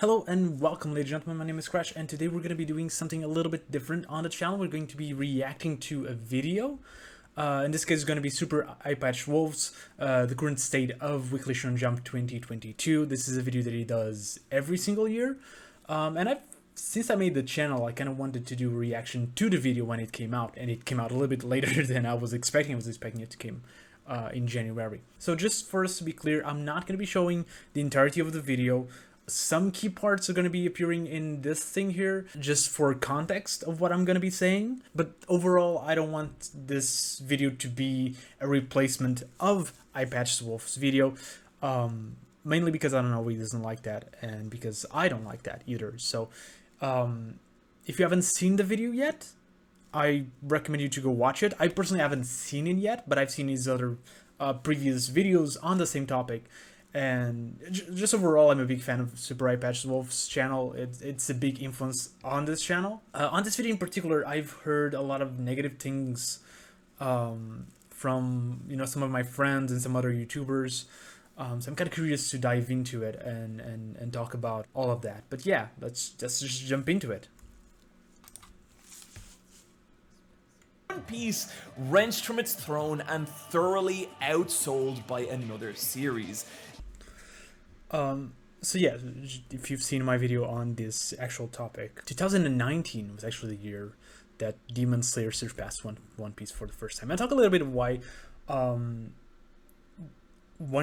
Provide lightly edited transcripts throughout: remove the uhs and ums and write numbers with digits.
Hello and welcome, ladies and gentlemen. My name is Crash, and today we're going to be doing something a little bit different on the channel. We're going to be reacting to a video. In this case, it's going to be Super Eyepatch Wolves, the current state of Weekly Shonen Jump 2022. This is a video that he does every single year. Since I made the channel, I kind of wanted to do a reaction to the video when it came out, and it came out a little bit later than I was expecting. I was expecting it to come in January. So just for us to be clear, I'm not going to be showing the entirety of the video. Some key parts are going to be appearing in this thing here, just for context of what I'm going to be saying. But overall, I don't want this video to be a replacement of Eyepatch Wolf's video. Mainly because I don't know, he doesn't like that, and because I don't like that either. So if you haven't seen the video yet, I recommend you to go watch it. I personally haven't seen it yet, but I've seen his other previous videos on the same topic. And just overall, I'm a big fan of Super Eyepatch Wolf's channel. It's a big influence on this channel. On this video in particular, I've heard a lot of negative things from some of my friends and some other YouTubers. So I'm kind of curious to dive into it and talk about all of that. But yeah, let's just jump into it. One Piece wrenched from its throne and thoroughly outsold by another series. So yeah, if you've seen my video on this actual topic, 2019 was actually the year that Demon Slayer surpassed One Piece for the first time. I'll talk a little bit of why One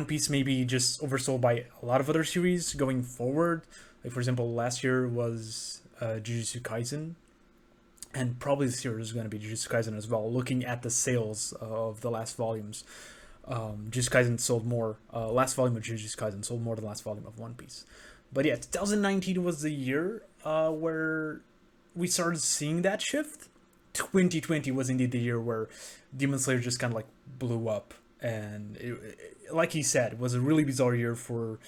Piece may be just oversold by a lot of other series going forward. Like for example, last year was Jujutsu Kaisen, and probably this year is going to be Jujutsu Kaisen as well, looking at the sales of the last volumes. Jujutsu Kaisen sold more, last volume of Jujutsu Kaisen sold more than the last volume of One Piece. But yeah, 2019 was the year where we started seeing that shift. 2020 was indeed the year where Demon Slayer just kind of like blew up. And like he said, it was a really bizarre year for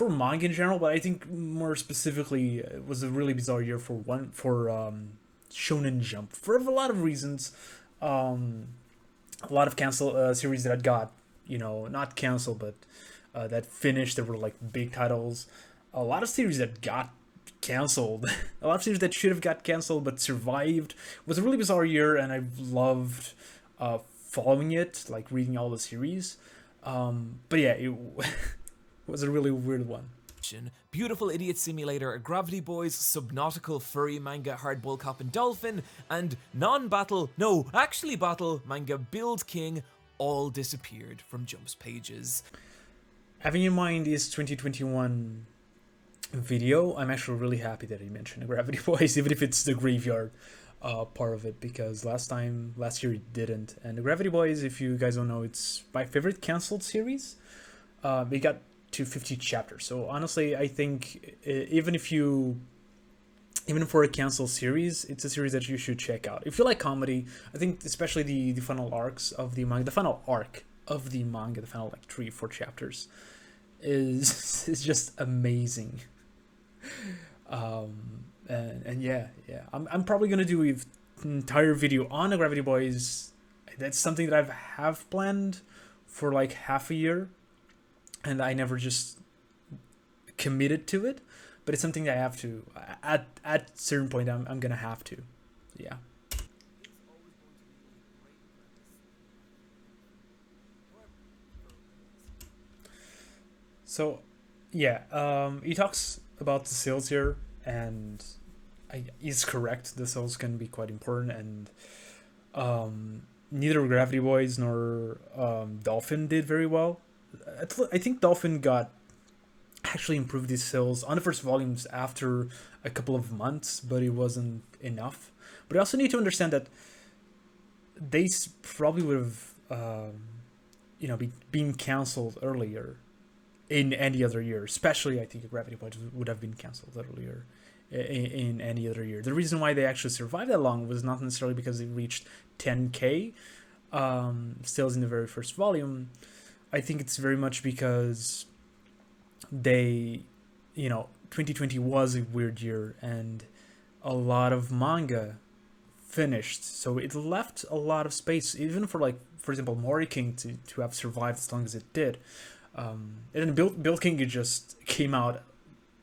manga in general, but I think more specifically, it was a really bizarre year for Shonen Jump for a lot of reasons. A lot of series that got, not canceled, but that finished. There were like big titles. A lot of series that got canceled. A lot of series that should have got canceled but survived. It was a really bizarre year, and I loved following it, like reading all the series. But yeah, it was a really weird one. Beautiful Idiot Simulator, Gravity Boys, Subnautical Furry Manga, Hardball Cop and Dolphin, and battle manga Build King all disappeared from Jump's pages. Having in mind this 2021 video, I'm actually really happy that he mentioned Gravity Boys, even if it's the graveyard part of it, because last year it didn't. And the Gravity Boys, if you guys don't know, it's my favorite cancelled series. It got to 50 chapters. So honestly, I think even for a canceled series, it's a series that you should check out. If you like comedy, I think especially the final arcs of the manga, the final like 3-4 chapters is just amazing. And yeah, I'm probably gonna do an entire video on the Gravity Boys. That's something that I have planned for like half a year, and I never just committed to it, but it's something that I have to, at a certain point, I'm gonna have to, yeah. So, yeah, he talks about the sales here, and he's correct, the sales can be quite important, and neither Gravity Boys nor Dolphin did very well. I think Dolphin actually improved his sales on the first volumes after a couple of months, but it wasn't enough. But I also need to understand that they probably would have, been canceled earlier in any other year. Especially, I think Gravity Boys would have been canceled earlier in any other year. The reason why they actually survived that long was not necessarily because they reached 10K sales in the very first volume. I think it's very much because 2020 was a weird year, and a lot of manga finished, so it left a lot of space, even for example, Mori King to have survived as long as it did. And then Build King, it just came out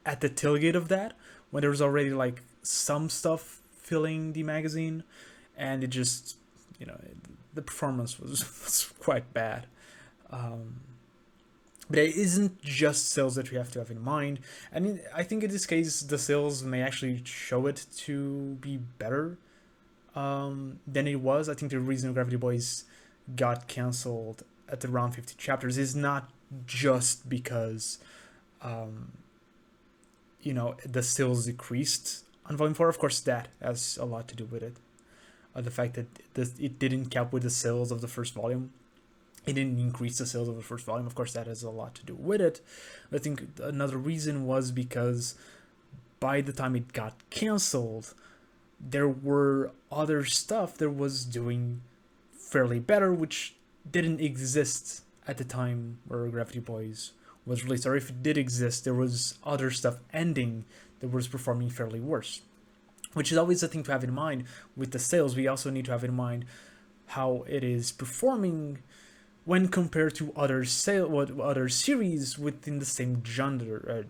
at the tailgate of that, when there was already like some stuff filling the magazine, and it just, you know, the performance was quite bad. But it isn't just sales that we have to have in mind. And I think in this case, the sales may actually show it to be better than it was. I think the reason Gravity Boys got cancelled at around 50 chapters is not just because, you know, the sales decreased on Volume 4. Of course, that has a lot to do with it. The fact that it didn't cap with the sales of the first volume. It didn't increase the sales of the first volume. Of course, that has a lot to do with it. I think another reason was because by the time it got cancelled, there were other stuff that was doing fairly better, which didn't exist at the time where Gravity Boys was released. Or if it did exist, there was other stuff ending that was performing fairly worse. Which is always a thing to have in mind with the sales. We also need to have in mind how it is performing when compared to other series within the same genre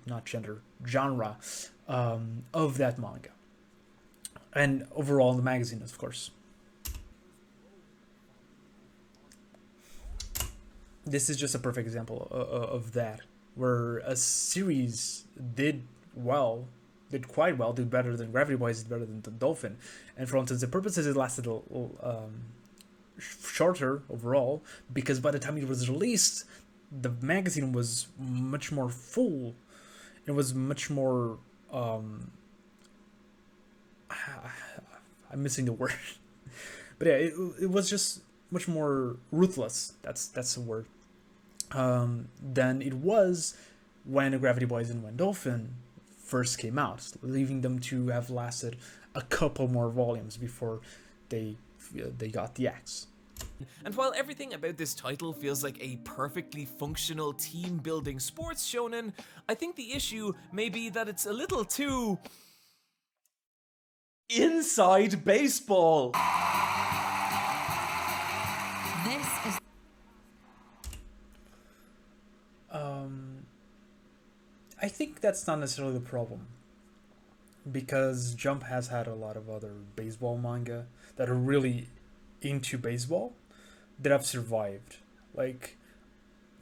of that manga, and overall the magazine, of course. This is just a perfect example of that, where a series did quite well, did better than Gravity Boys, did better than the Dolphin, and for all intents and purposes, it lasted shorter overall, because by the time it was released, the magazine was much more full. It was much more I'm missing the word. But yeah, it was just much more ruthless, that's the word, than it was when Gravity Boys and when Dolphin first came out, leaving them to have lasted a couple more volumes before they got the axe. And while everything about this title feels like a perfectly functional team-building sports shonen, I think the issue may be that it's a little too inside baseball. This is I think that's not necessarily the problem, because Jump has had a lot of other baseball manga that are really into baseball that have survived. Like,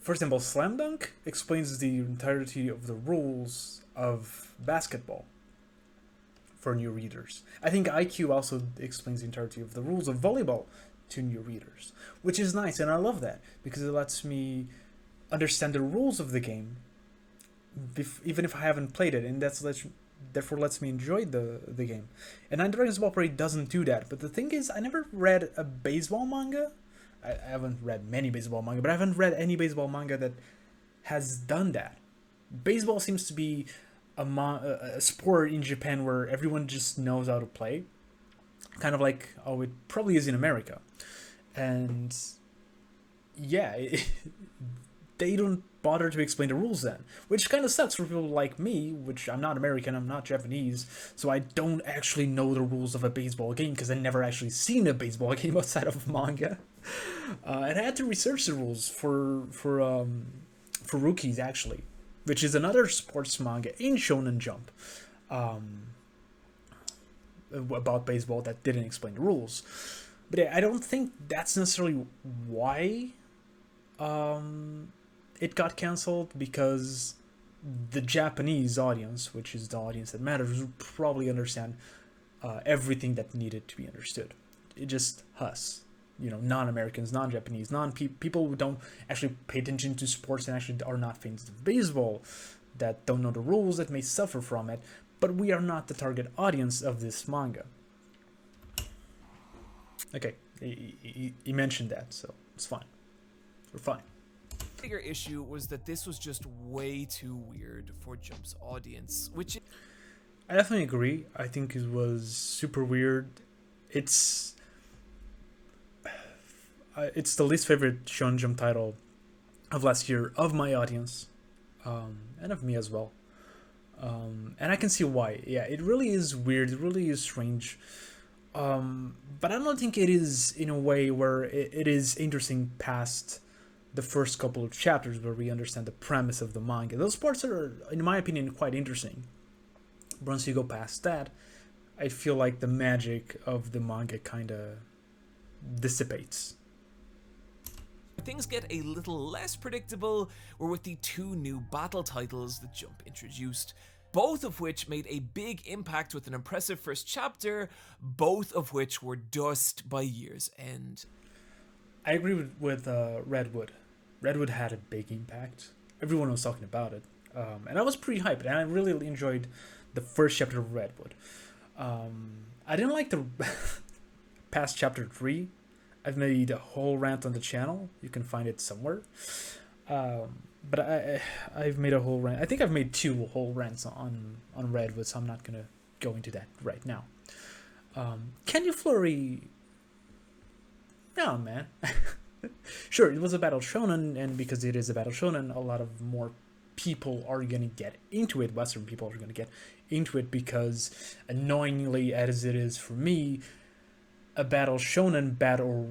for example, Slam Dunk explains the entirety of the rules of basketball for new readers. I think IQ also explains the entirety of the rules of volleyball to new readers, which is nice, and I love that, because it lets me understand the rules of the game, even if I haven't played it, and therefore lets me enjoy the game. And Nine Dragons Ball Parade doesn't do that, but the thing is, I never read a baseball manga. I haven't read many baseball manga, but I haven't read any baseball manga that has done that. Baseball seems to be a sport in Japan where everyone just knows how to play, kind of like how it probably is in America. And yeah, they don't bother to explain the rules then, which kind of sucks for people like me, which I'm not American, I'm not Japanese, so I don't actually know the rules of a baseball game, because I've never actually seen a baseball game outside of manga. And I had to research the rules for Rookies, actually, which is another sports manga in Shonen Jump, about baseball that didn't explain the rules. But yeah, I don't think that's necessarily why it got cancelled, because the Japanese audience, which is the audience that matters, would probably understand everything that needed to be understood. It just us, non-Americans, non-Japanese, people who don't actually pay attention to sports and actually are not fans of baseball, that don't know the rules, that may suffer from it, but we are not the target audience of this manga. Okay, he mentioned that, so it's fine. We're fine. The bigger issue was that this was just way too weird for Jump's audience, which... I definitely agree. I think it was super weird. It's the least favorite Shonen Jump title of last year of my audience, and of me as well. And I can see why. Yeah, it really is weird. It really is strange. But I don't think it is in a way where it is interesting past the first couple of chapters where we understand the premise of the manga. Those parts are, in my opinion, quite interesting. Once you go past that, I feel like the magic of the manga kind of dissipates. Things get a little less predictable were with the 2 new battle titles that Jump introduced, both of which made a big impact with an impressive first chapter, both of which were dust by year's end. I agree with Redwood. Redwood had a big impact. Everyone was talking about it. And I was pretty hyped, and I really enjoyed the first chapter of Redwood. I didn't like the past chapter 3. I've made a whole rant on the channel. You can find it somewhere. But I've made a whole rant. I think I've made 2 whole rants on Redwood, so I'm not going to go into that right now. Candy Flurry... No, man. Sure, it was a battle shonen, and because it is a battle shonen, a lot of more people are going to get into it. Western people are going to get into it because, annoyingly as it is for me, a battle shonen, bad or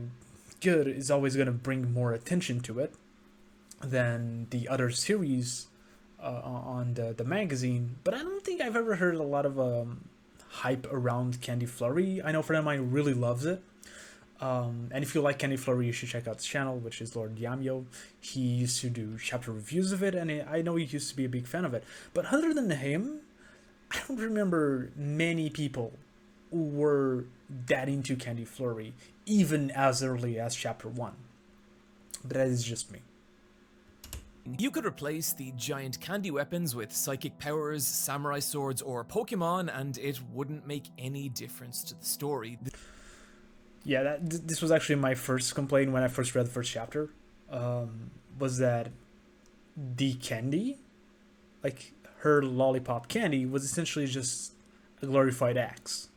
good, is always going to bring more attention to it than the other series on the magazine. But I don't think I've ever heard a lot of hype around Candy Flurry. I know a friend of mine really loves it. And if you like Candy Flurry, you should check out his channel, which is Lord Yamyo. He used to do chapter reviews of it, and I know he used to be a big fan of it. But other than him, I don't remember many people who were that into Candy Flurry, even as early as chapter 1. But that is just me. You could replace the giant candy weapons with psychic powers, samurai swords, or Pokemon, and it wouldn't make any difference to the story. Yeah, this was actually my first complaint when I first read the first chapter, was that the candy, like her lollipop candy, was essentially just a glorified axe.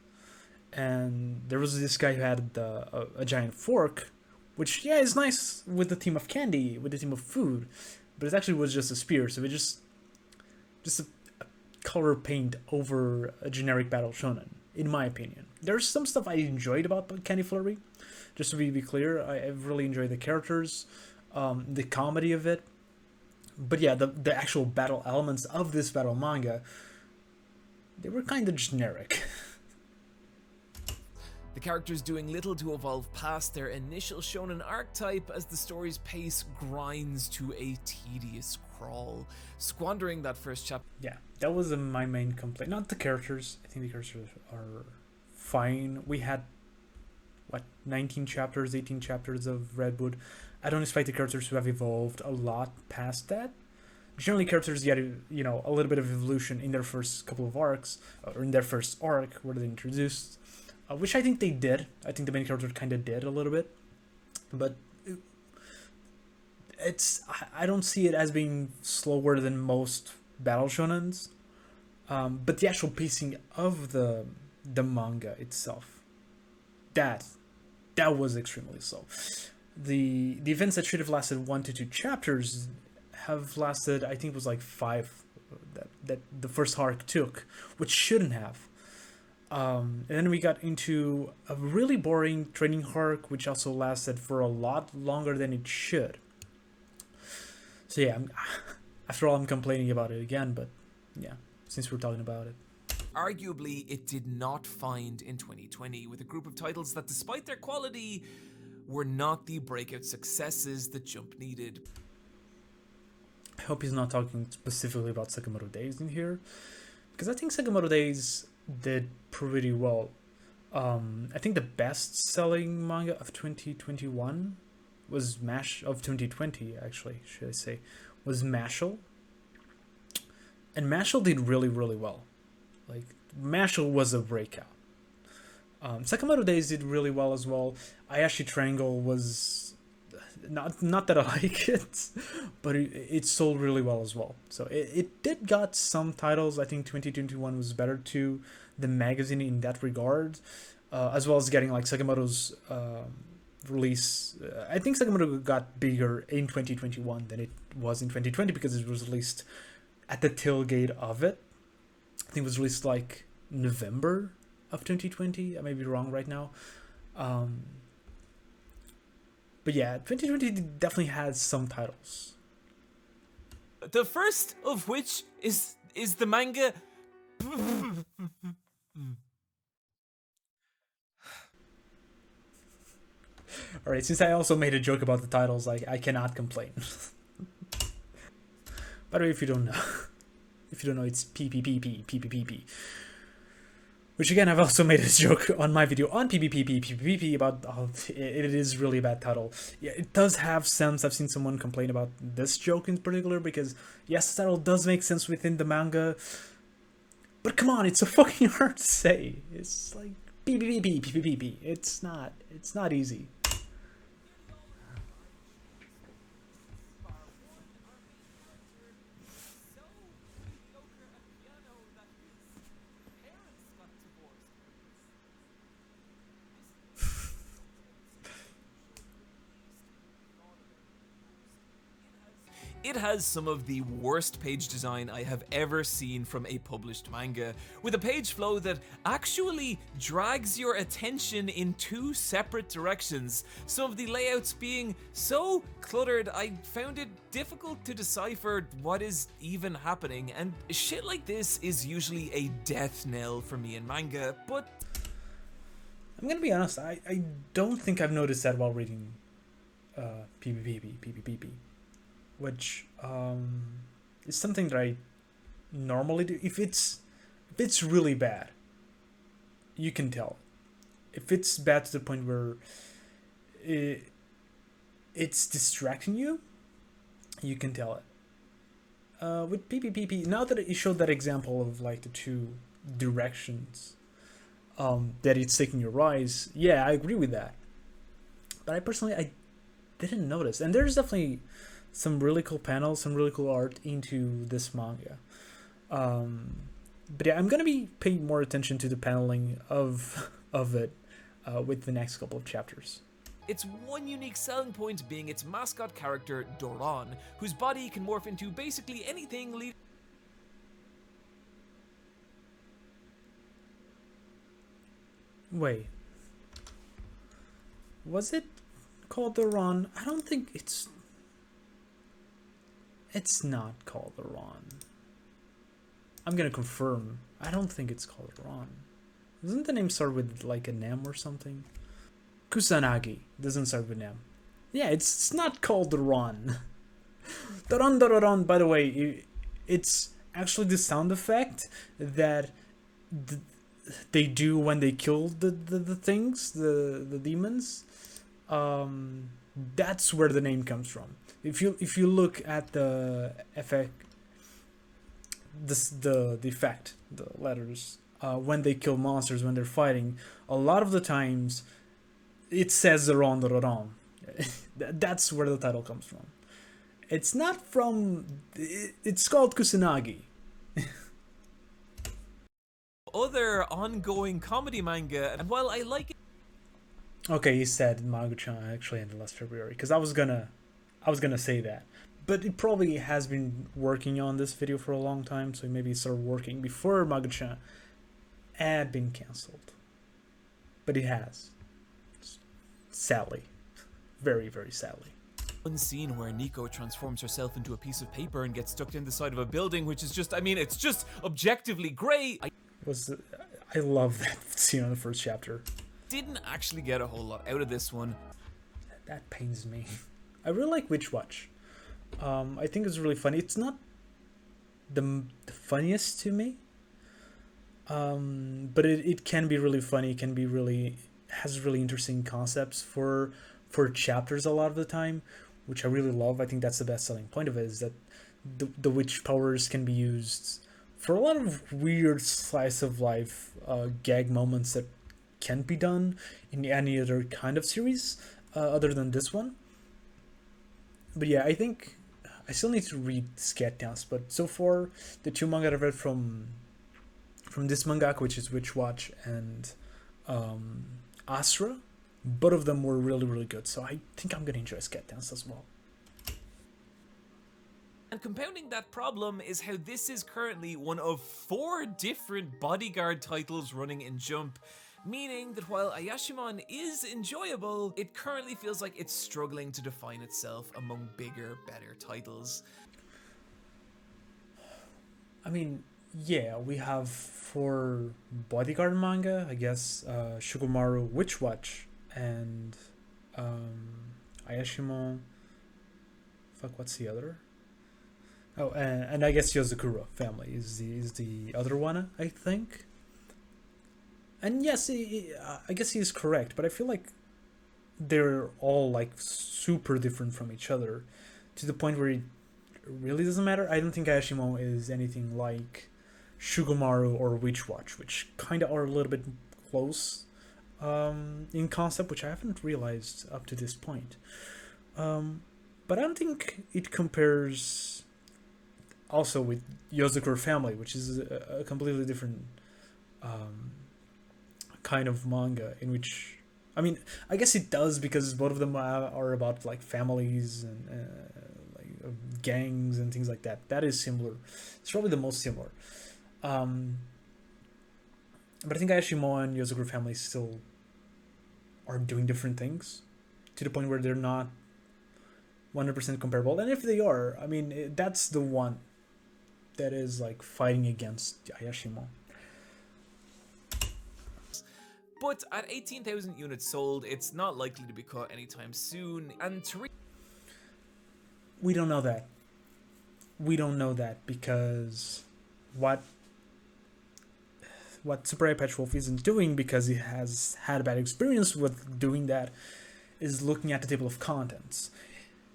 And there was this guy who had a giant fork, which, yeah, is nice with the theme of candy, with the theme of food, but it actually was just a spear, so it just a color paint over a generic battle shonen, in my opinion. There's some stuff I enjoyed about Candy Flurry, just to be clear. I've really enjoyed the characters, the comedy of it. But yeah, the actual battle elements of this battle manga, they were kind of generic. The characters doing little to evolve past their initial shonen archetype as the story's pace grinds to a tedious crawl, squandering that first chapter. Yeah, that was my main complaint. Not the characters. I think the characters are fine. We had, 19 chapters, 18 chapters of Redwood. I don't expect the characters to have evolved a lot past that. Generally, characters get, a little bit of evolution in their first couple of arcs, or in their first arc where they're introduced, which I think they did. I think the main character kind of did a little bit, but I don't see it as being slower than most battle shonens, but the actual pacing of the manga itself, that was extremely slow. The events that should have lasted 1 to 2 chapters have lasted, I think it was like 5 that the first arc took, which shouldn't have. And then we got into a really boring training arc, which also lasted for a lot longer than it should. So yeah, after all, I'm complaining about it again, but yeah, since we're talking about it. Arguably, it did not find in 2020, with a group of titles that, despite their quality, were not the breakout successes that Jump needed. I hope he's not talking specifically about Sakamoto Days in here, because I think Sakamoto Days did pretty well. I think the best-selling manga of 2021 was of 2020, actually, should I say, was Mashal. And Mashal did really, really well. Like, Mashal was a breakout. Sakamoto Days did really well as well. Ayashi Triangle was not that I like it, but it sold really well as well. So it did got some titles. I think 2021 was better to the magazine in that regard, as well as getting like Sakamoto's release. I think Sakamoto got bigger in 2021 than it was in 2020 because it was released at the tailgate of it. I think it was released like November of 2020. I may be wrong right now. But yeah, 2020 definitely has some titles. The first of which is the manga. Alright, since I also made a joke about the titles, like, I cannot complain. By the way, if you don't know, it's PPPP. Which again, I've also made a joke on my video on PPPP about how it is really a bad title. Yeah, it does have sense. I've seen someone complain about this joke in particular because yes, the title does make sense within the manga, but come on, it's so fucking hard to say. It's like PPPP. It's not easy. It has some of the worst page design I have ever seen from a published manga, with a page flow that actually drags your attention in two separate directions, some of the layouts being so cluttered I found it difficult to decipher what is even happening, and shit like this is usually a death knell for me in manga, but I'm gonna be honest, I don't think I've noticed that while reading PPPP. Which is something that I normally do. If it's really bad, you can tell. If it's bad to the point where it's distracting you, you can tell it. With PPPP, now that you showed that example of like the two directions that it's taking your rise, yeah, I agree with that. But I didn't notice, and there's definitely some really cool panels, some really cool art into this manga. But yeah, I'm gonna be paying more attention to the paneling of it with the next couple of chapters. its one unique selling point being its mascot character, Doran, whose body can morph into basically anything leading. Wait, was it called the Ron? I don't think it's not called the Ron. I'm gonna confirm. I don't think it's called Ron. Doesn't the name start with like an M or something? Kusanagi doesn't start with M. Yeah, it's not called the Ron. Daran. By the way, it's actually the sound effect that they do when they kill the things, the demons. That's where the name comes from. If you look at the effect, the effect, the letters, when they kill monsters, when they're fighting, a lot of the times it says the That's where the title comes from. It's not from. It's called Kusanagi. Other ongoing comedy manga, and while I like it. Okay, he said Maguchan actually ended last February, because I was gonna say that, but it probably has been working on this video for a long time, so maybe it started working before Maguchan had been cancelled, but it has, sadly, very very sadly. One scene where Nico transforms herself into a piece of paper and gets stuck in the side of a building, which is just, I mean, it's just objectively great. I love that scene on the first chapter. Didn't actually get a whole lot out of this one. That pains me. I really like Witch Watch. I think it's really funny. It's not the funniest to me, but it can be really funny. It can be has really interesting concepts for chapters a lot of the time, which I really love. I think that's the best selling point of it, is that the witch powers can be used for a lot of weird slice of life gag moments that can't be done in any other kind of series other than this one. But yeah, I think I still need to read Scat Dance, but so far the two manga I've read from this mangaka, which is Witch Watch and Astra, both of them were really really good, so I think I'm gonna enjoy Scat Dance as well. And compounding that problem is how this is currently one of 4 different bodyguard titles running in Jump. meaning that while Ayashimon is enjoyable, it currently feels like it's struggling to define itself among bigger, better titles. I mean, yeah, we have for bodyguard manga, I guess, Shugomaru Witch Watch and Ayashimon. Fuck, what's the other? Oh, and I guess Yozakura family is the other one, I think. And yes, I guess he is correct, but I feel like they're all like super different from each other, to the point where it really doesn't matter. I don't think Ayashimon is anything like Shugomaru or Witch Watch, which kind of are a little bit close in concept, which I haven't realized up to this point. But I don't think it compares also with Yozakura family, which is a completely different kind of manga, in which, I mean, I guess it does, because both of them are about like families and like gangs and things like that. That is similar. It's probably the most similar. But I think Ayashimon and Yozakura family still are doing different things, to the point where they're not 100% comparable. And if they are, I mean, that's the one that is like fighting against Ayashimon. But at 18,000 units sold, it's not likely to be caught anytime soon, and we don't know that. We don't know that because what Super Eyepatch Wolf isn't doing, because he has had a bad experience with doing that, is looking at the table of contents.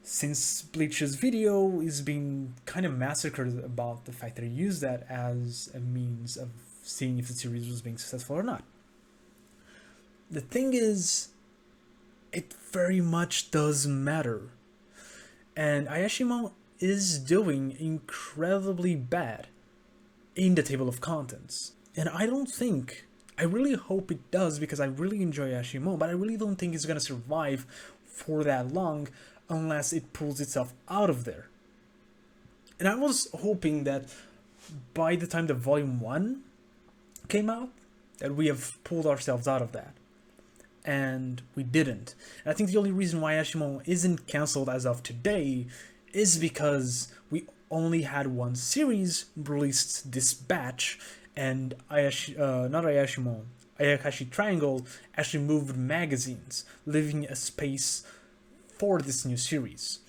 Since Bleach's video is being kind of massacred about the fact that he used that as a means of seeing if the series was being successful or not. The thing is, it very much does matter. And Ayashimon is doing incredibly bad in the table of contents. And I really hope it does, because I really enjoy Ayashimon, but I really don't think it's going to survive for that long unless it pulls itself out of there. And I was hoping that by the time the volume 1 came out, that we have pulled ourselves out of that. And we didn't. And I think the only reason why Ayashimon isn't cancelled as of today is because we only had one series released this batch, and Ayakashi Triangle actually moved magazines, leaving a space for this new series.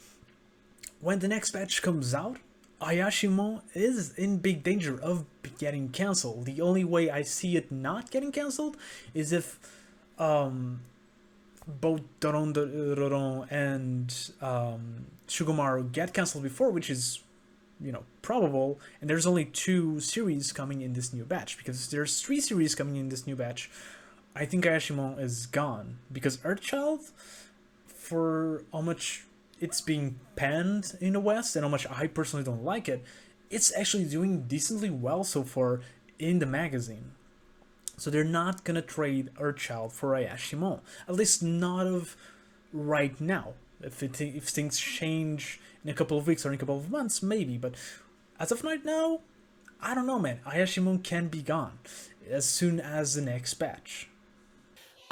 When the next batch comes out, Ayashimon is in big danger of getting cancelled. The only way I see it not getting cancelled is if both Doron and Shugomaru get cancelled before, which is, probable, and there's only 2 series coming in this new batch, because there's 3 series coming in this new batch. I think Ayashimon is gone, because Earthchild, for how much it's being panned in the West and how much I personally don't like it, it's actually doing decently well so far in the magazine. So they're not gonna trade Earthchild for Ayashimon, at least not of right now. If things change in a couple of weeks or in a couple of months, maybe. But as of right now, I don't know, man. Ayashimon can be gone as soon as the next batch.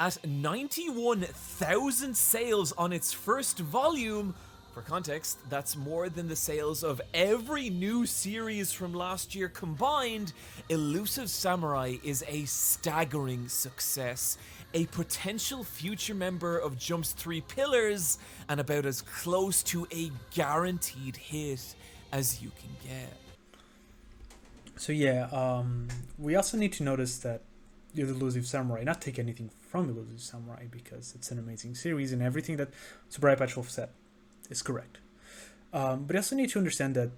At 91,000 sales on its first volume, for context, that's more than the sales of every new series from last year combined, Elusive Samurai is a staggering success, a potential future member of Jump's 3 pillars, and about as close to a guaranteed hit as you can get. So yeah, we also need to notice that the Elusive Samurai, not take anything from Elusive Samurai, because it's an amazing series and everything that Super Eyepatch Wolf said is correct. But you also need to understand that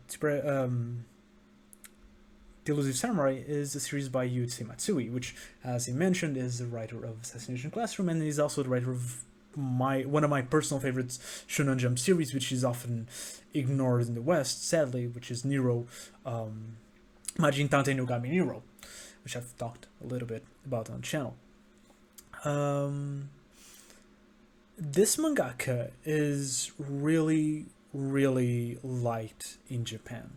The Elusive Samurai is a series by Yuichi Matsui, which, as he mentioned, is the writer of Assassination Classroom, and he's also the writer of one of my personal favorites, Shonen Jump series, which is often ignored in the West, sadly, which is Nero, Majin Tantei no Gami Nero, which I've talked a little bit about on the channel. This mangaka is really, really liked in Japan.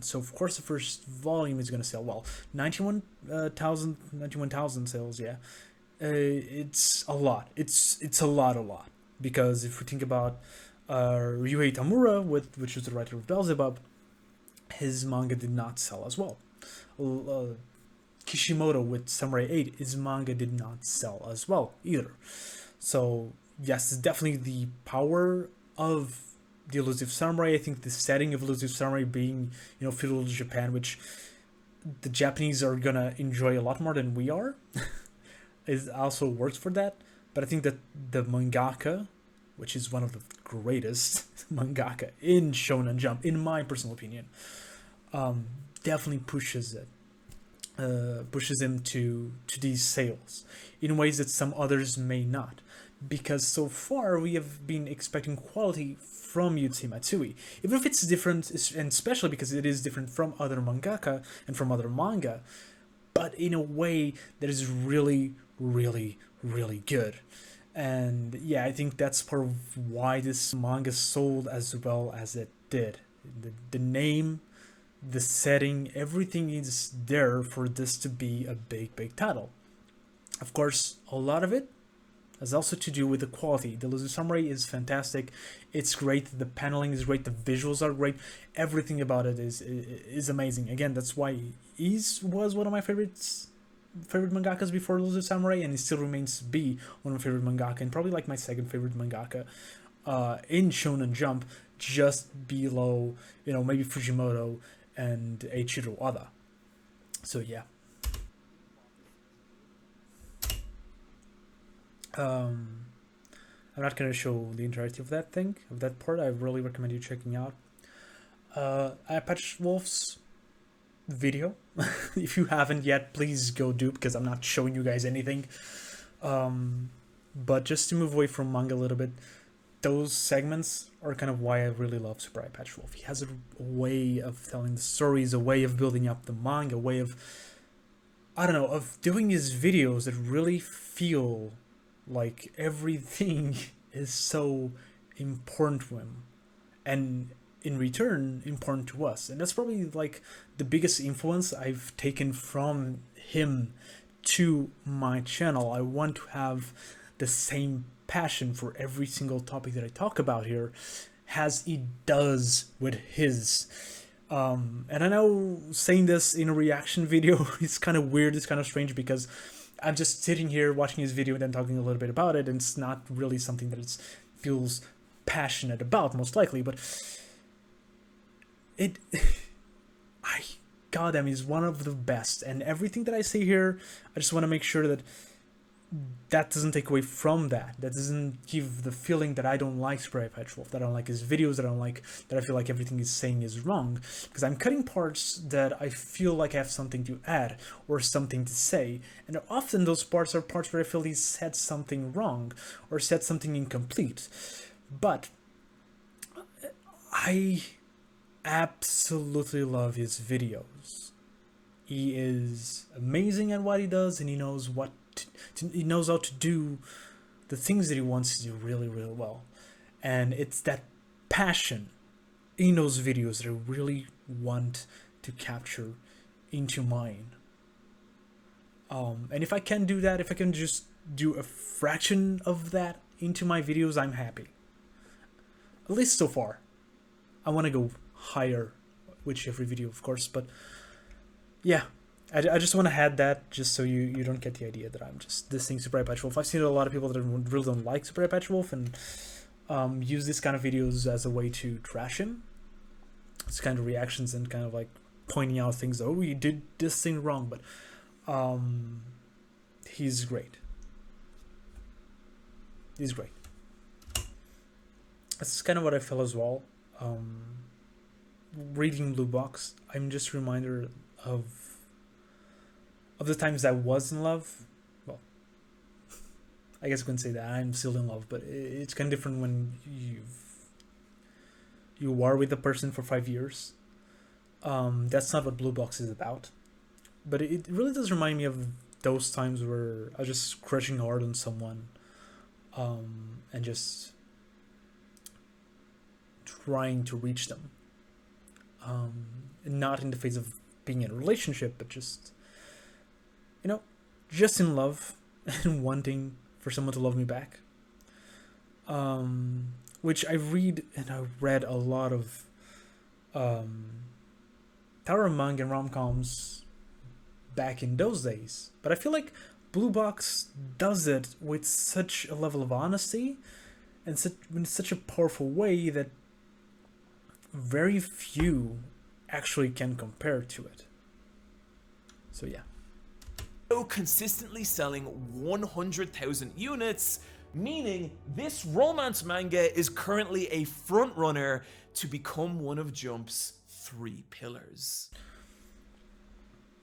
So of course the first volume is going to sell well. 91,000 sales, yeah. it's a lot. It's a lot. Because if we think about Ryuhei Tamura, which is the writer of Beelzebub, his manga did not sell as well. Kishimoto with Samurai 8, his manga did not sell as well either. So yes, it's definitely the power of the Elusive Samurai. I think the setting of Elusive Samurai being, feudal Japan, which the Japanese are gonna enjoy a lot more than we are, it also works for that. But I think that the mangaka, which is one of the greatest mangaka in Shonen Jump, in my personal opinion, definitely pushes him to these sales in ways that some others may not. Because so far we have been expecting quality from Yutsuhi Matsui, even if it's different, and especially because it is different from other mangaka and from other manga, but in a way that is really, really, really good. And yeah, I think that's part of why this manga sold as well as it did. The name, the setting, everything is there for this to be a big title. Of course, a lot of it has also to do with the quality. The Elusive Samurai is fantastic. It's great. The paneling is great. The visuals are great. Everything about it is amazing. Again, that's why he was one of my favorite mangakas before Elusive Samurai, and he still remains to be one of my favorite mangaka, and probably like my second favorite mangaka in Shonen Jump, just below, maybe Fujimoto and Eiichiro Oda. So yeah. I'm not gonna show the entirety of that part. I really recommend you checking out Eyepatch Wolf's video. If you haven't yet, please go do, because I'm not showing you guys anything. But just to move away from manga a little bit, those segments are kind of why I really love Super Eyepatch Wolf. He has a way of telling the stories, a way of building up the manga, a way of, of doing his videos that really feel like everything is so important to him, and in return important to us. And that's probably like the biggest influence I've taken from him to my channel. I want to have the same passion for every single topic that I talk about here as he does with his. And I know saying this in a reaction video is kind of weird, it's kind of strange, because I'm just sitting here watching his video and then talking a little bit about it, and it's not really something that it feels passionate about, most likely. But goddamn, he's one of the best. And everything that I say here, I just want to make sure that doesn't take away from that. That doesn't give the feeling that I don't like Super Eyepatch Wolf, that I don't like his videos, that I feel like everything he's saying is wrong. Because I'm cutting parts that I feel like I have something to add or something to say. And often those parts are parts where I feel he said something wrong or said something incomplete. But I absolutely love his videos. He is amazing at what he does, and he knows he knows how to do the things that he wants to do really, really well. And it's that passion in those videos that I really want to capture into mine. And if I can do that, if I can just do a fraction of that into my videos, I'm happy. At least so far. I want to go higher with every video, of course, but yeah, I just want to add that, just so you don't get the idea that I'm just dissing Super Eyepatch Wolf. I've seen a lot of people that really don't like Super Eyepatch Wolf and use this kind of videos as a way to trash him. It's kind of reactions and kind of like pointing out things. Oh, you did this thing wrong, but he's great. He's great. That's kind of what I feel as well. Reading Blue Box, I'm just reminded of the times I was in love. Well, I guess I couldn't say that I'm still in love, but it's kind of different when you are with a person for 5 years. That's not what Blue Box is about, but it really does remind me of those times where I was just crushing hard on someone, and just trying to reach them, not in the phase of being in a relationship, but just just in love, and wanting for someone to love me back. Which I read a lot of Tower manga and rom-coms back in those days. But I feel like Blue Box does it with such a level of honesty and in such a powerful way that very few actually can compare to it. So yeah. Consistently selling 100,000 units, meaning this romance manga is currently a frontrunner to become one of Jump's 3 pillars.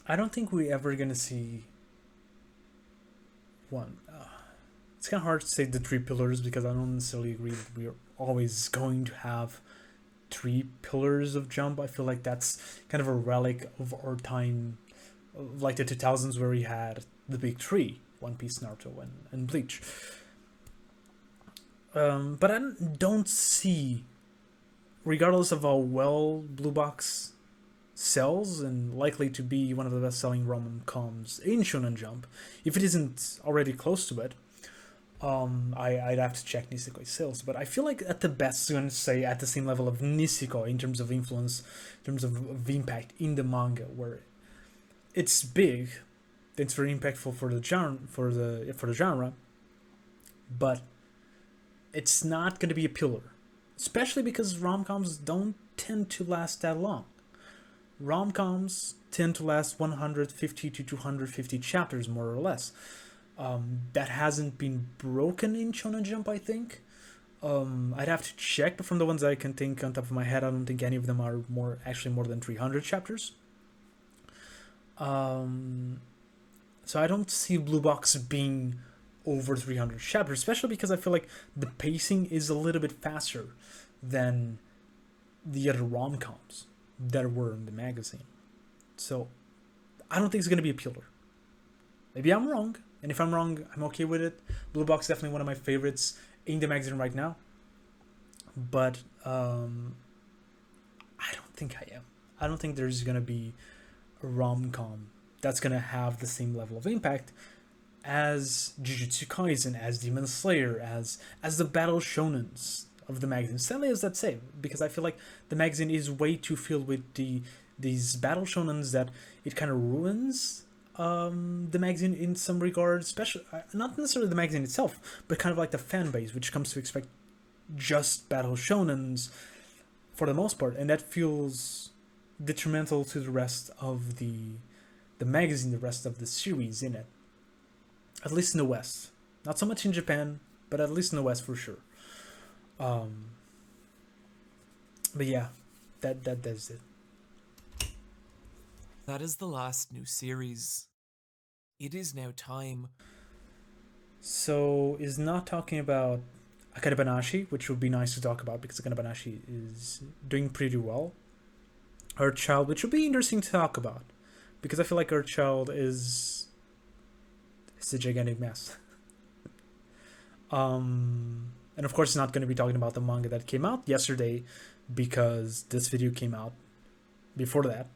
I don't think we're ever gonna see one. It's kind of hard to say the 3 pillars because I don't necessarily agree that we're always going to have 3 pillars of Jump. I feel like that's kind of a relic of our time, like the 2000s, where we had the big 3: One Piece, Naruto, and Bleach. But I don't see, regardless of how well Blue Box sells and likely to be one of the best-selling rom-coms in Shonen Jump, if it isn't already close to it, I'd have to check Nisekoi sales, but I feel like at the best it's going to say at the same level of Nisekoi in terms of influence, in terms of impact in the manga, where it's big, it's very impactful for the genre, but it's not going to be a pillar, especially because rom-coms don't tend to last that long. Rom-coms tend to last 150 to 250 chapters, more or less. That hasn't been broken in Shonen Jump, I think. I'd have to check, but from the ones I can think on top of my head, I don't think any of them are more than 300 chapters. So I don't see Blue Box being over 300 chapters, especially because I feel like the pacing is a little bit faster than the other rom-coms that were in the magazine. So I don't think it's going to be a pillar. Maybe I'm wrong, and if I'm wrong, I'm okay with it. Blue Box is definitely one of my favorites in the magazine right now, but I don't think I am. I don't think there's going to be a rom-com that's going to have the same level of impact as Jujutsu Kaisen, as Demon Slayer, as the battle shonens of the magazine. Sadly as that say, because I feel like the magazine is way too filled with these battle shonens that it kind of ruins the magazine in some regards, especially not necessarily the magazine itself, but kind of like the fan base, which comes to expect just battle shonens for the most part, and that feels detrimental to the rest of the magazine, the rest of the series in it. At least in the West. Not so much in Japan, but at least in the West for sure. But yeah, that's it. That is the last new series. It is now time. So is not talking about Akane Banashi, which would be nice to talk about because Akane Banashi is doing pretty well. Her Child, which would be interesting to talk about because I feel like Her Child is a gigantic mess. And of course, it's not going to be talking about the manga that came out yesterday because this video came out before that.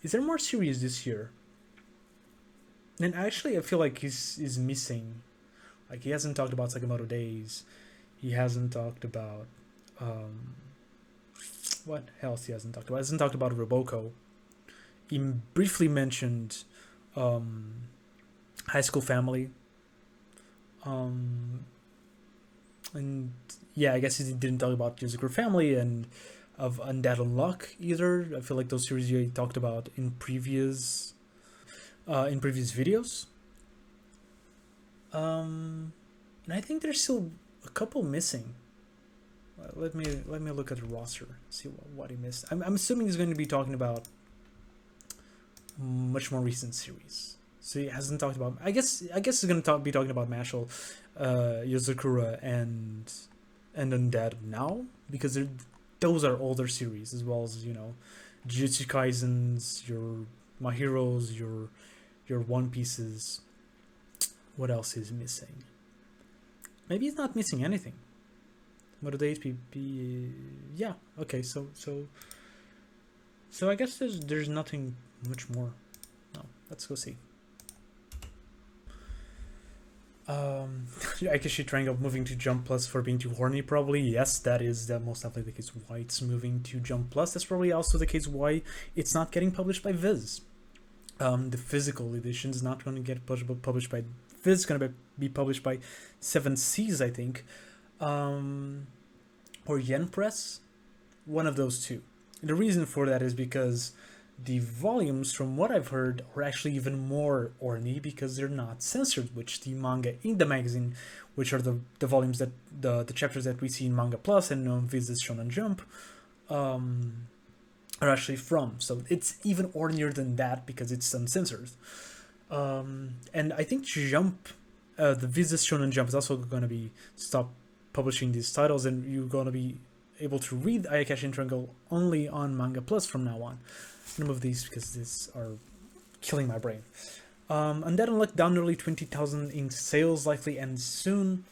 Is there more series this year? And actually, I feel like he's missing. Like, he hasn't talked about Sakamoto Days. He hasn't talked about what else he hasn't talked about? He hasn't talked about Roboko. He briefly mentioned High School Family. And yeah, I guess he didn't talk about Yuzuru Family and of Undead Unluck either. I feel like those series he talked about in previous videos. And I think there's still a couple missing. Let me look at the roster, see what he missed. I'm assuming he's going to be talking about much more recent series. So he hasn't talked about. I guess he's going to be talking about Mashal, Yozakura, and Undead now because those are older series, as well as, you know, Jujutsu Kaisens, your My Heroes, your One Pieces. What else is missing? Maybe he's not missing anything. What days be yeah, okay, so I guess there's nothing much more. No, let's go see. I guess you're trying of moving to Jump Plus for being too horny, probably. Yes, that is the most definitely the case why it's moving to Jump Plus. That's probably also the case why it's not getting published by Viz. The physical edition is not going to get published by Viz. It's going to be published by 7 Seas, I think. Or Yen Press. One of those two. And the reason for that is because the volumes, from what I've heard, are actually even more orny because they're not censored, which the manga in the magazine, which are the volumes that the chapters that we see in Manga Plus and on Viz's Shonen Jump, are actually from. So it's even ornier than that because it's uncensored. And I think Jump, the Viz's Shonen Jump, is also going to be stop publishing these titles, and you're going to be able to read Eyepatch and Triangle only on Manga Plus from now on. I'm gonna move these because these are killing my brain. Undead Unluck down nearly 20,000 in sales, likely end soon.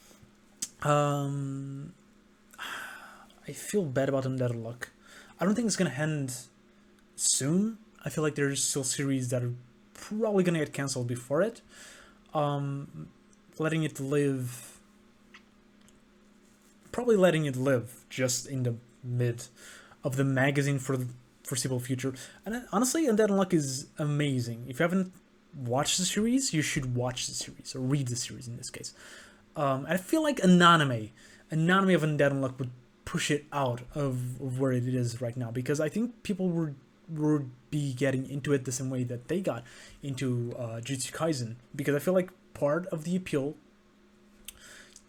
I feel bad about Undead Unluck. I don't think it's gonna end soon. I feel like there's still series that are probably gonna get cancelled before it. Letting it live. Probably letting it live just in the mid of the magazine for the foreseeable future. And honestly, Undead Unluck is amazing. If you haven't watched the series, you should watch the series, or read the series in this case. I feel like an anime of Undead Unluck would push it out of where it is right now, because I think people would be getting into it the same way that they got into Jujutsu Kaisen, because I feel like part of the appeal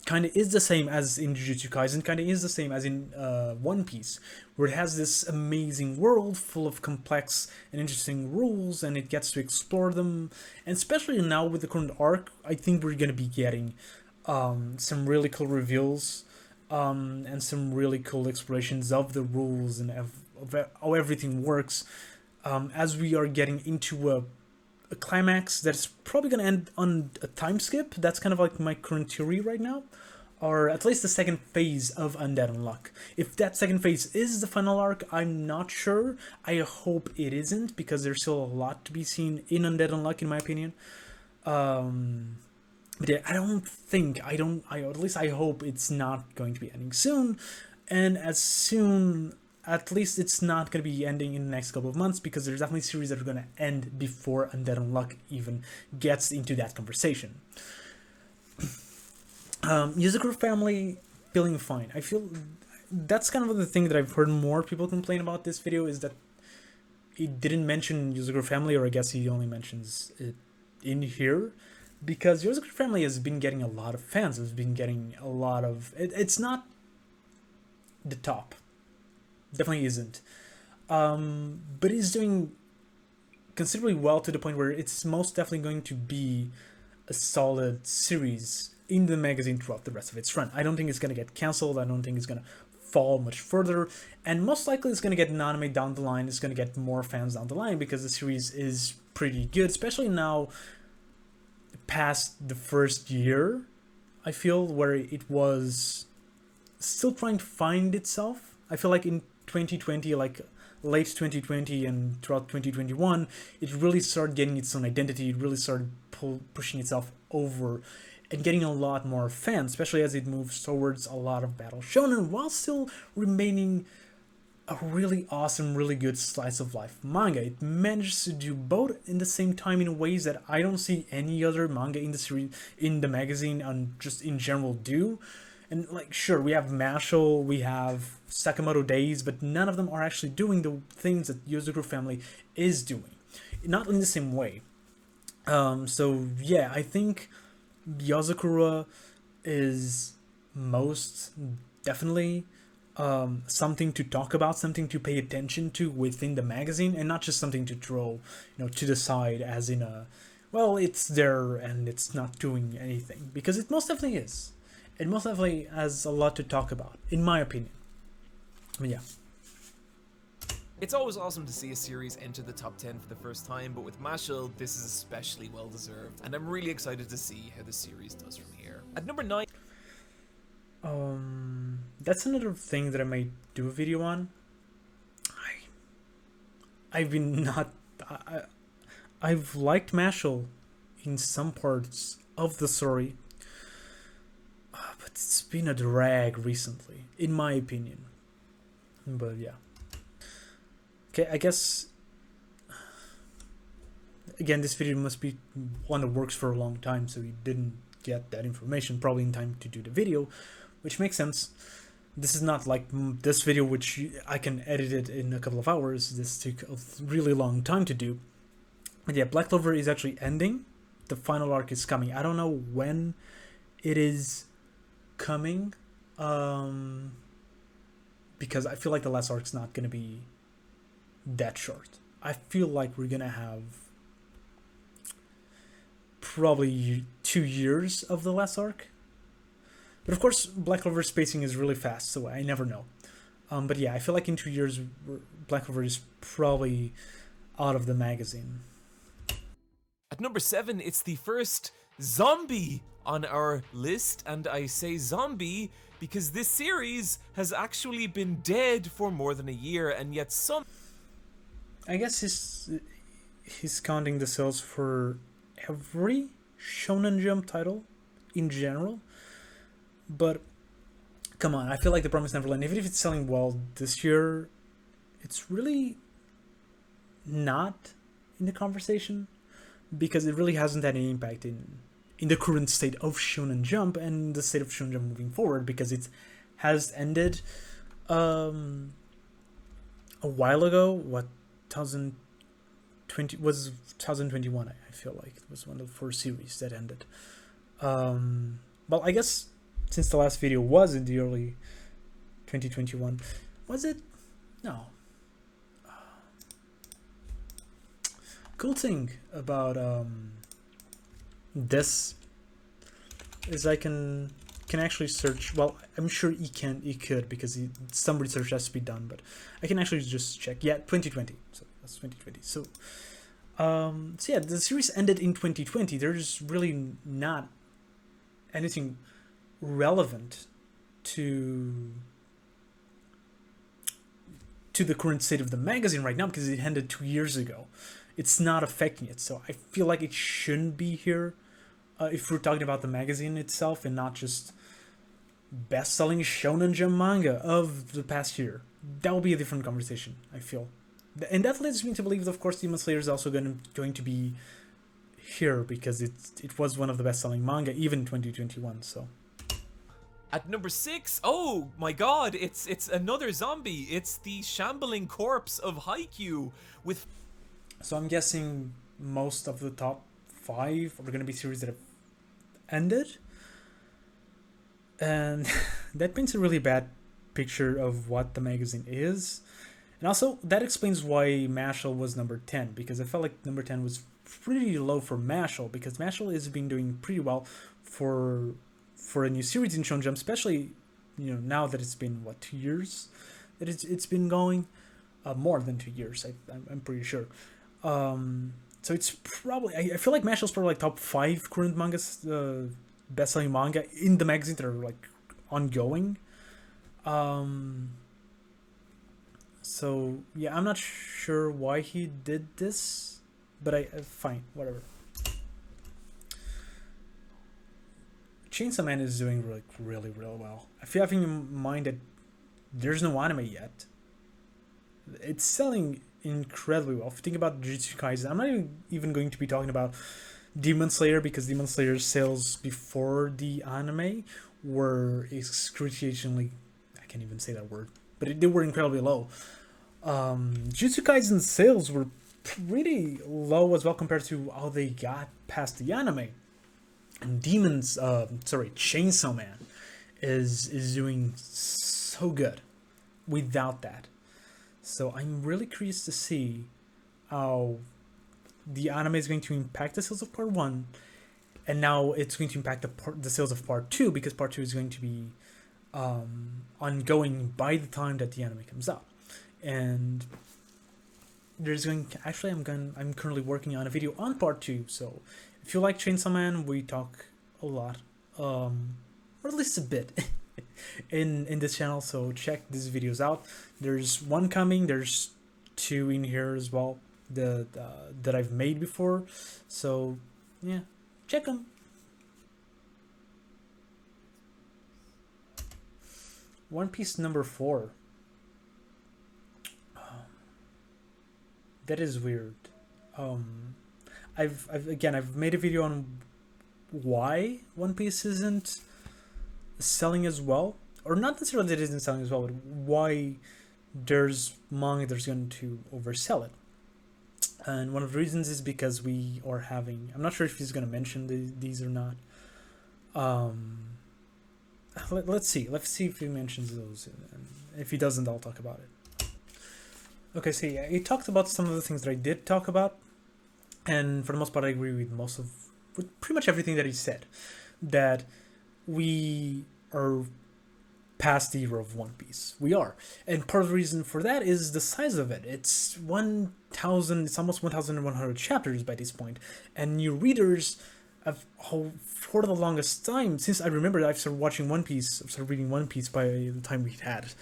kind of is the same as in Jujutsu Kaisen, kind of is the same as in One Piece, where it has this amazing world full of complex and interesting rules, and it gets to explore them. And especially now with the current arc, I think we're going to be getting some really cool reveals and some really cool explorations of the rules and of how everything works, as we are getting into a climax that's probably going to end on a time skip. That's kind of like my current theory right now, or at least the second phase of Undead Unluck. If that second phase is the final arc, I'm not sure. I hope it isn't, because there's still a lot to be seen in Undead Unluck, in my opinion. But yeah, at least I hope it's not going to be ending soon, and as soon, at least it's not going to be ending in the next couple of months, because there's definitely series that are going to end before Undead Unluck even gets into that conversation. Yuzakura family feeling fine. I feel that's kind of the thing that I've heard more people complain about this video, is that it didn't mention Yuzakura family, or I guess he only mentions it in here, because Yuzakura family has been getting a lot of fans. It's been getting a lot of... It's not the top. Definitely isn't. But it's doing considerably well, to the point where it's most definitely going to be a solid series in the magazine throughout the rest of its run. I don't think it's going to get cancelled. I don't think it's going to fall much further. And most likely it's going to get an anime down the line. It's going to get more fans down the line, because the series is pretty good, especially now past the first year, I feel, where it was still trying to find itself. I feel like in 2020, like late 2020 and throughout 2021, it really started getting its own identity. It really started pushing itself over and getting a lot more fans, especially as it moves towards a lot of battle shonen, while still remaining a really awesome, really good slice of life manga. It manages to do both in the same time in ways that I don't see any other manga in the series, in the magazine, and just in general do. And like, sure, we have Mashal, we have Sakamoto Days, but none of them are actually doing the things that Yuzakura family is doing, not in the same way. So yeah, I think Yuzakura is most definitely something to talk about, something to pay attention to within the magazine, and not just something to throw, to the side as in a, well, it's there and it's not doing anything, because it most definitely is. It most definitely has a lot to talk about, in my opinion. But yeah. It's always awesome to see a series enter the top 10 for the first time, but with Mashal, this is especially well deserved, and I'm really excited to see how the series does from here. At number 9... That's another thing that I might do a video on. I've liked Mashal in some parts of the story, it's been a drag recently, in my opinion. But yeah. Okay, I guess again, this video must be one that works for a long time, so he didn't get that information probably in time to do the video, which makes sense. This is not like this video, which I can edit it in a couple of hours. This took a really long time to do. But yeah, Black Clover is actually ending. The final arc is coming. I don't know when it is coming, because I feel like the last arc's not going to be that short. I feel like we're going to have probably 2 years of the last arc. But of course, Black Clover's spacing is really fast, so I never know. But yeah, I feel like in 2 years, Black Clover is probably out of the magazine. At number 7, it's the first zombie on our list, and I say zombie because this series has actually been dead for more than a year, and yet some... I guess he's counting the sales for every Shonen Jump title in general. But come on, I feel like The Promised Neverland, even if it's selling well this year, it's really not in the conversation, because it really hasn't had any impact in the current state of Shonen Jump and the state of Shonen Jump moving forward, because it has ended a while ago. What, 2020 was 2021, I feel like it was one of the first series that ended. Well, I guess since the last video was in the early 2021, was it? No. Cool thing about this is I can actually search. Well, I'm sure he could, because some research has to be done, but I can actually just check. Yeah, 2020. So that's 2020. So so yeah, the series ended in 2020. There's really not anything relevant to the current state of the magazine right now, because it ended 2 years ago. It's not affecting it, so I feel like it shouldn't be here if we're talking about the magazine itself and not just best-selling Shonen Jump manga of the past year. That will be a different conversation, I feel. And that leads me to believe that, of course, Demon Slayer is also going to be here, because it was one of the best-selling manga, even in 2021, so... At number 6, oh my god, it's another zombie. It's the shambling corpse of Haikyuu with... So I'm guessing most of the top 5 are going to be series that have ended. And that paints a really bad picture of what the magazine is. And also, that explains why Mashal was number 10, because I felt like number 10 was pretty low for Mashal, because Mashal has been doing pretty well for a new series in Shonen Jump, especially, you know, now that it's been, what, 2 years that it's been going? More than 2 years, I'm pretty sure. So it's probably, I feel like Mashal's probably like top 5 current mangas, best-selling manga in the magazine that are like ongoing. So yeah, I'm not sure why he did this, but fine, whatever. Chainsaw Man is doing really well. If you have in mind that there's no anime yet, it's selling incredibly well. If you think about Jujutsu Kaisen, I'm not even going to be talking about Demon Slayer, because Demon Slayer's sales before the anime were excruciatingly, I can't even say that word, but they were incredibly low. Jujutsu Kaisen's sales were pretty low as well compared to how they got past the anime. And Chainsaw Man is doing so good without that. So I'm really curious to see how the anime is going to impact the sales of part 1, and now it's going to impact the sales of part 2, because part 2 is going to be ongoing by the time that the anime comes out. And there's I'm currently working on a video on part 2, so if you like Chainsaw Man, we talk a lot, or at least a bit, in this channel, so check these videos out. There's one coming, there's 2 in here as well that I've made before, so yeah, check them. One Piece number 4. That is weird. I've made a video on why One Piece isn't selling as well, or not necessarily that it isn't selling as well, but why there's manga that's going to oversell it. And one of the reasons is because we are having, I'm not sure if he's going to mention these or not. Let's see if he mentions those. And if he doesn't, I'll talk about it. Okay, so yeah, he talked about some of the things that I did talk about, and for the most part I agree with pretty much everything that he said. That we are past the era of One Piece. We are. And part of the reason for that is the size of it. It's 1,000, it's almost 1,100 chapters by this point. And new readers have, for the longest time, since I remember I've started watching One Piece, I've started reading One Piece by the time we had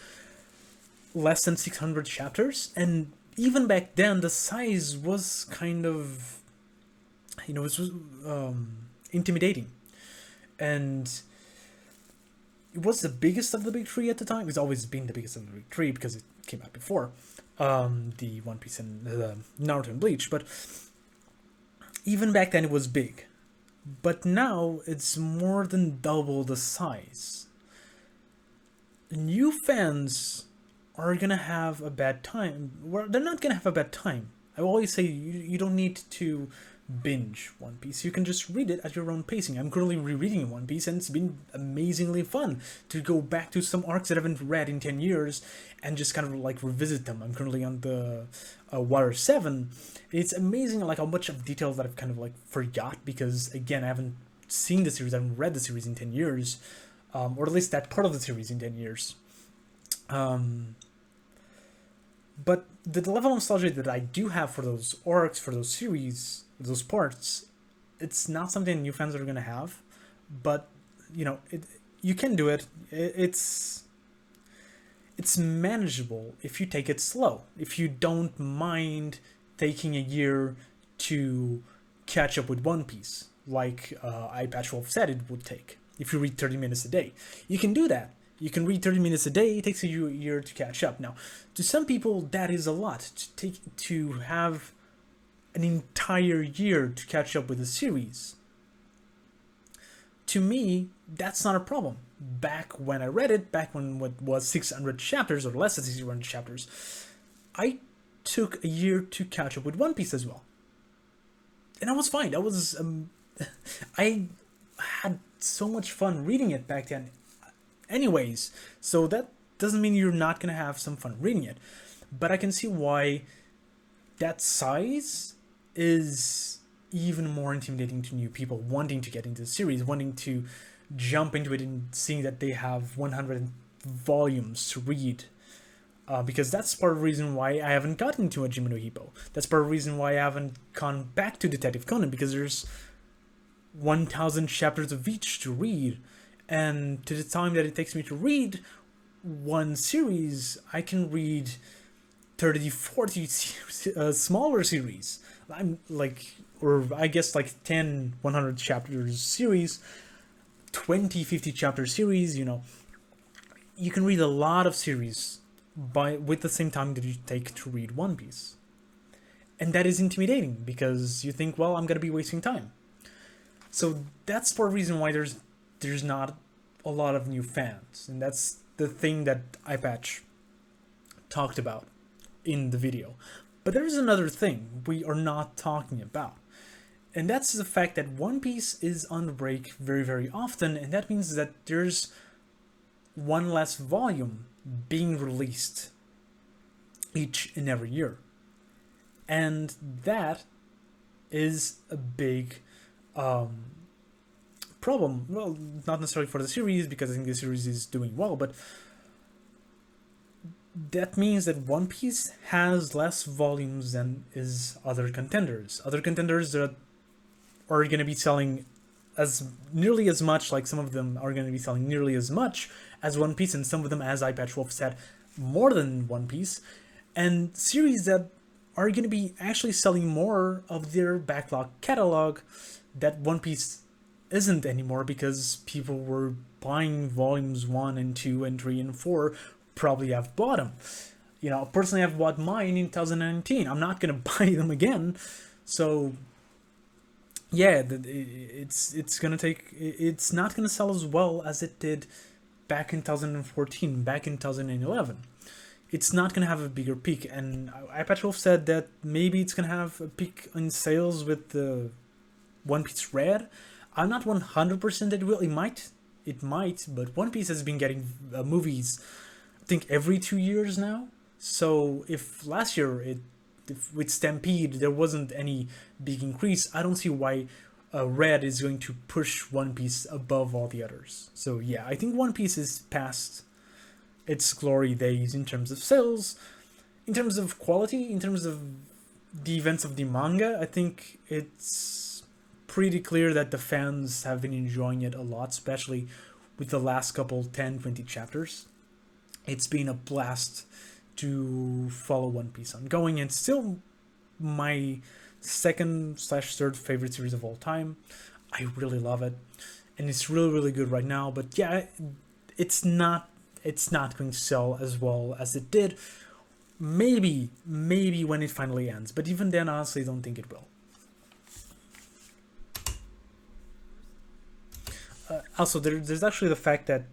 less than 600 chapters. And even back then, the size was kind of, it was intimidating. And it was the biggest of the big three at the time. It's always been the biggest of the big three because it came out before the One Piece and Naruto and Bleach. But even back then, it was big. But now it's more than double the size. New fans are gonna have a bad time. Well, they're not gonna have a bad time. I always say you don't need to binge One Piece. You can just read it at your own pacing. I'm currently rereading One Piece, and it's been amazingly fun to go back to some arcs that I haven't read in 10 years and just kind of like revisit them. I'm currently on the Water 7. It's amazing like how much of details that I've kind of like forgot, because again, I haven't seen the series, I haven't read the series in 10 years, or at least that part of the series in 10 years. But the level of nostalgia that I do have for those arcs, for those series, those parts, it's not something new fans are going to have. But, you can do it. It's manageable if you take it slow. If you don't mind taking a year to catch up with One Piece, like Eyepatch Wolf said it would take. If you read 30 minutes a day, you can do that. You can read 30 minutes a day. It takes you a year to catch up. Now, to some people, that is a lot to have an entire year to catch up with a series. To me, that's not a problem. Back when I read it, back when it was 600 chapters or less than 600 chapters, I took a year to catch up with One Piece as well, and I was fine. I had so much fun reading it back then. Anyways, so that doesn't mean you're not gonna have some fun reading it, but I can see why that size is even more intimidating to new people wanting to get into the series, wanting to jump into it and seeing that they have 100 volumes to read. Because that's part of the reason why I haven't gotten to Hajime no Ippo. That's part of the reason why I haven't gone back to Detective Conan, because there's 1,000 chapters of each to read. And to the time that it takes me to read one series, I can read 30, 40 smaller series. I'm like, or I guess like 10, 100 chapters series, 20, 50 chapter series, You can read a lot of series with the same time that you take to read One Piece. And that is intimidating, because you think, well, I'm going to be wasting time. So that's for a reason why there's not a lot of new fans, and that's the thing that Eyepatch talked about in the video. But there is another thing we are not talking about, and that's the fact that One Piece is on the break very, very often, and that means that there's one less volume being released each and every year, and that is a big problem. Well, not necessarily for the series, because I think the series is doing well, but that means that One Piece has less volumes than is other contenders. Other contenders that are going to be selling nearly as much, like some of them are going to be selling nearly as much as One Piece, and some of them, as Eyepatch Wolf said, more than One Piece, and series that are going to be actually selling more of their backlog catalog that One Piece isn't anymore because people were buying volumes 1 and 2 and 3 and 4, probably have bought them. You know, personally, I've bought mine in 2019. I'm not gonna buy them again. So yeah, it's gonna take. It's not gonna sell as well as it did back in 2014, back in 2011. It's not gonna have a bigger peak, and Eyepatch Wolf said that maybe it's gonna have a peak in sales with the One Piece Red. I'm not 100% that it will. It might, but One Piece has been getting movies, I think, every 2 years now. So if last year with Stampede there wasn't any big increase, I don't see why Red is going to push One Piece above all the others. So yeah, I think One Piece is past its glory days in terms of sales, in terms of quality, in terms of the events of the manga. I think it's pretty clear that the fans have been enjoying it a lot, especially with the last couple 10-20 chapters. It's been a blast to follow One Piece ongoing, and still my second/third favorite series of all time. I really love it, and it's really good right now. But yeah, it's not going to sell as well as it did. Maybe when it finally ends, but even then, honestly, I don't think it will. Also, there's actually the fact that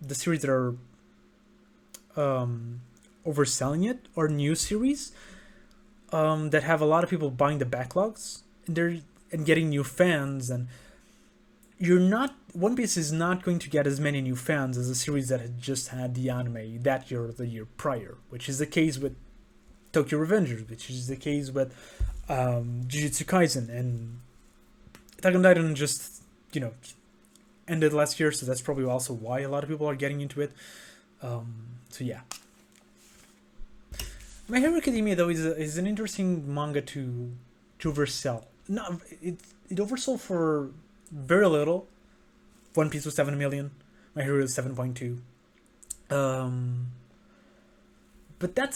the series that are overselling it are new series that have a lot of people buying the backlogs and getting new fans, and One Piece is not going to get as many new fans as a series that had just had the anime that year or the year prior, which is the case with Tokyo Revengers, which is the case with Jujutsu Kaisen, and Attack on Titan just, ended last year, so that's probably also why a lot of people are getting into it. So yeah. My Hero Academia, though, is an interesting manga to oversell. No, it oversold for very little. One Piece was 7 million. My Hero is 7.2. But that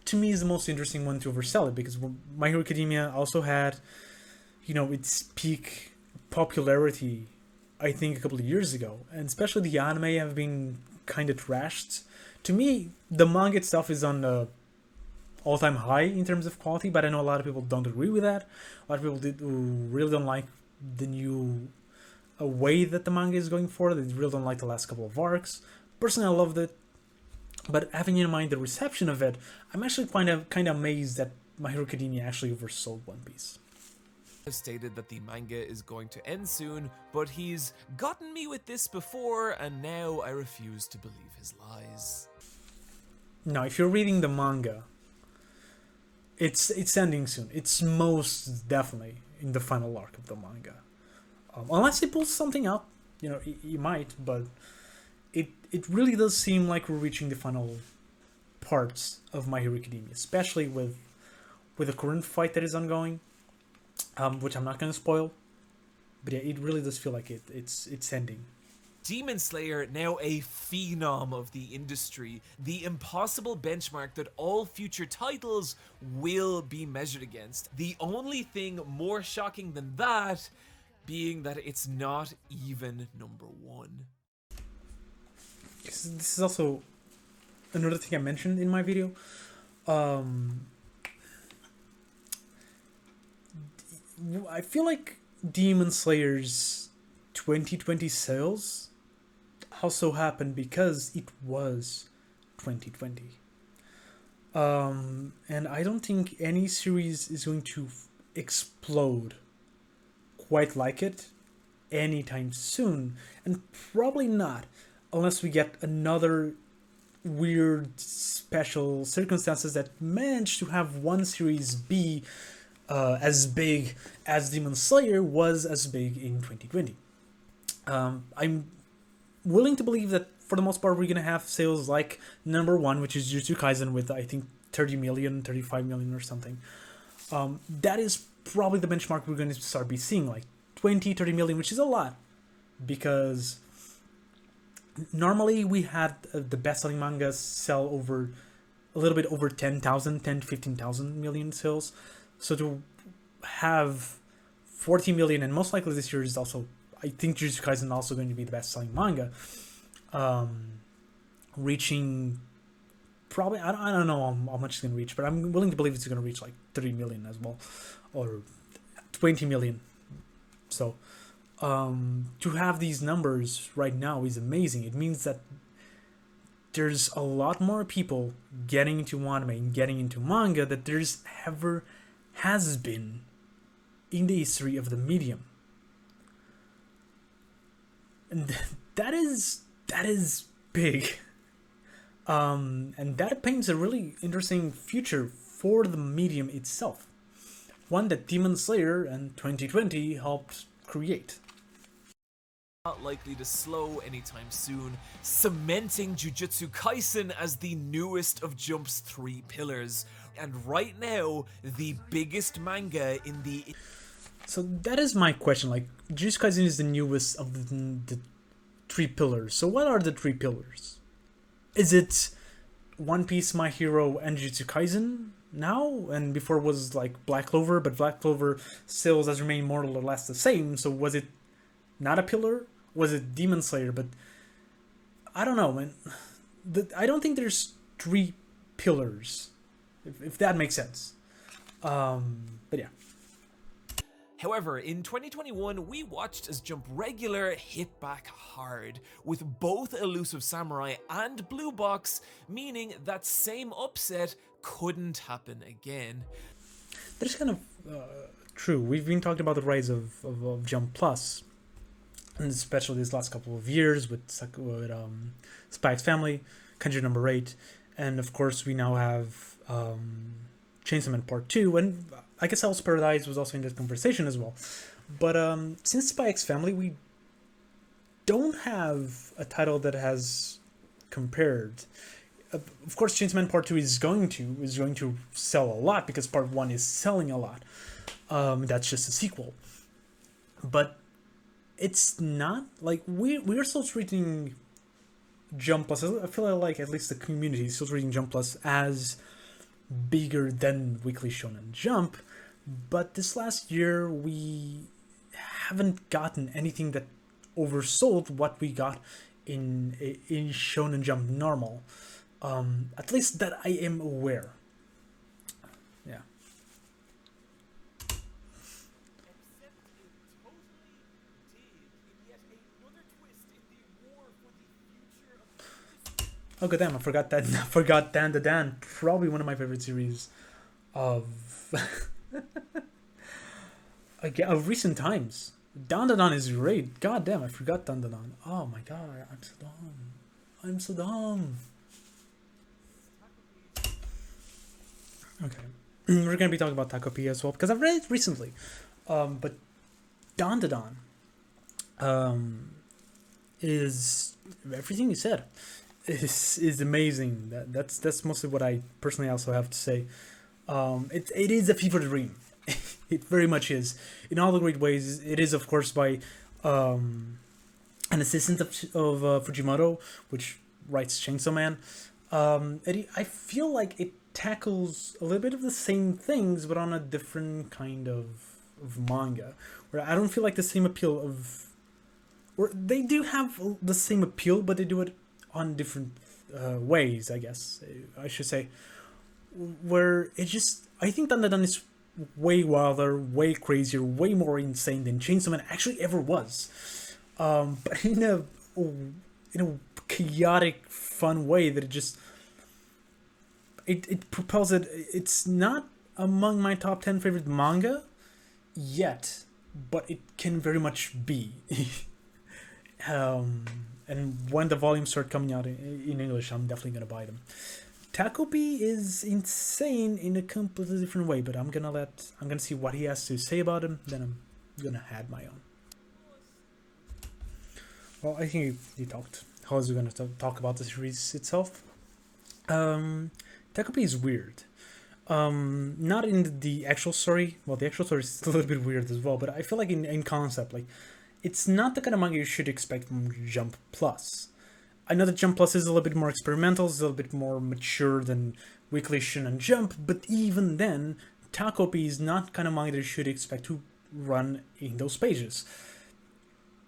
to me is the most interesting one to oversell it, because My Hero Academia also had, its peak popularity, I think, a couple of years ago, and especially the anime have been kind of trashed. To me, the manga itself is on the all-time high in terms of quality, but I know a lot of people don't agree with that. A lot of people really don't like the new way that the manga is going for. They really don't like the last couple of arcs. Personally, I loved it, but having in mind the reception of it, I'm actually kind of amazed that My Hero Academia actually oversold One Piece. Stated that the manga is going to end soon, but he's gotten me with this before, and now I refuse to believe his lies. Now, if you're reading the manga, it's ending soon. It's most definitely in the final arc of the manga, unless he pulls something out. He might, but it really does seem like we're reaching the final parts of My Hero Academia, especially with the current fight that is ongoing, which I'm not going to spoil. But yeah, it really does feel like it's ending. Demon Slayer, now a phenom of the industry, the impossible benchmark that all future titles will be measured against. The only thing more shocking than that being that it's not even #1. This is also another thing I mentioned in my video. I feel like Demon Slayer's 2020 sales also happened because it was 2020. And I don't think any series is going to explode quite like it anytime soon, and probably not unless we get another weird special circumstances that manage to have one series be as big as Demon Slayer was as big in 2020. I'm willing to believe that for the most part we're gonna have sales like #1, which is Jujutsu Kaisen, with I think 30 million, 35 million or something. That is probably the benchmark we're going to start be seeing, like 20-30 million, which is a lot, because normally we had the best-selling mangas sell over a little bit over 10,000, 10 to 15,000 million sales. So to have 40 million, and most likely this year is also I think Jujutsu Kaisen also going to be the best-selling manga, reaching probably, I don't know how much it's going to reach, but I'm willing to believe it's going to reach like 30 million as well, or 20 million. So to have these numbers right now is amazing. It means that there's a lot more people getting into anime and getting into manga that there's ever has been in the history of the medium. And that is big. And that paints a really interesting future for the medium itself. One that Demon Slayer and 2020 helped create. Not likely to slow anytime soon, cementing Jujutsu Kaisen as the newest of Jump's 3 pillars, and right now, the biggest manga in the... So that is my question, like, Jujutsu Kaisen is the newest of the 3 pillars, so what are the 3 pillars? Is it One Piece, My Hero, and Jujutsu Kaisen now? And before was like Black Clover, but Black Clover still has remained more or less the same, so was it not a pillar? Was it Demon Slayer? But I don't know, man. I don't think there's 3 pillars, if that makes sense. But yeah. However, in 2021, we watched as Jump Regular hit back hard, with both Elusive Samurai and Blue Box, meaning that same upset couldn't happen again. That's kind of true. We've been talking about the rise of Jump Plus, and especially these last couple of years with Spy X Family, Country Number 8, and of course we now have Chainsaw Man Part 2, and I guess Hell's Paradise was also in that conversation as well. But since Spy X Family, we don't have a title that has compared. Of course, Chainsaw Man Part 2 is going to sell a lot because Part 1 is selling a lot. That's just a sequel. But it's not like we're still treating Jump Plus. I feel like at least the community is still treating Jump Plus as bigger than Weekly Shonen Jump, but this last year we haven't gotten anything that oversold what we got in Shonen Jump normal, at least that I am aware. Yeah. Oh goddamn! I forgot that. I forgot Dan the Dan. Probably one of my favorite series of again of recent times. Dan the Dan is great. God damn! I forgot Dan the Dan. Oh my god! I'm so dumb. I'm so dumb. Okay, we're gonna be talking about Taco P as well because I've read it recently. But Dan the Dan is everything you said. Is amazing. That's mostly what I personally also have to say. It is a fever dream. It very much is in all the great ways. It is of course by an assistant of Fujimoto, which writes Chainsaw Man. I feel like it tackles a little bit of the same things, but on a different kind of manga. Where I don't feel like the same appeal of, or they do have the same appeal, but they do it on different ways, I guess I should say, where it just, I think Dandadan is way wilder, way crazier, way more insane than Chainsaw Man actually ever was, but in a chaotic, fun way that it propels it. It's not among my top 10 favorite manga yet, but it can very much be. And when the volumes start coming out in English, I'm definitely gonna buy them. Takopi is insane in a completely different way, but I'm gonna see what he has to say about him, then I'm gonna add my own. Well, I think he talked. How is he gonna talk about the series itself? Takopi is weird. Not in the actual story. Well, the actual story is a little bit weird as well, but I feel like in concept, like, it's not the kind of manga you should expect from Jump Plus. I know that Jump Plus is a little bit more experimental, it's a little bit more mature than Weekly Shonen Jump, but even then, Takopi is not kind of manga that you should expect to run in those pages.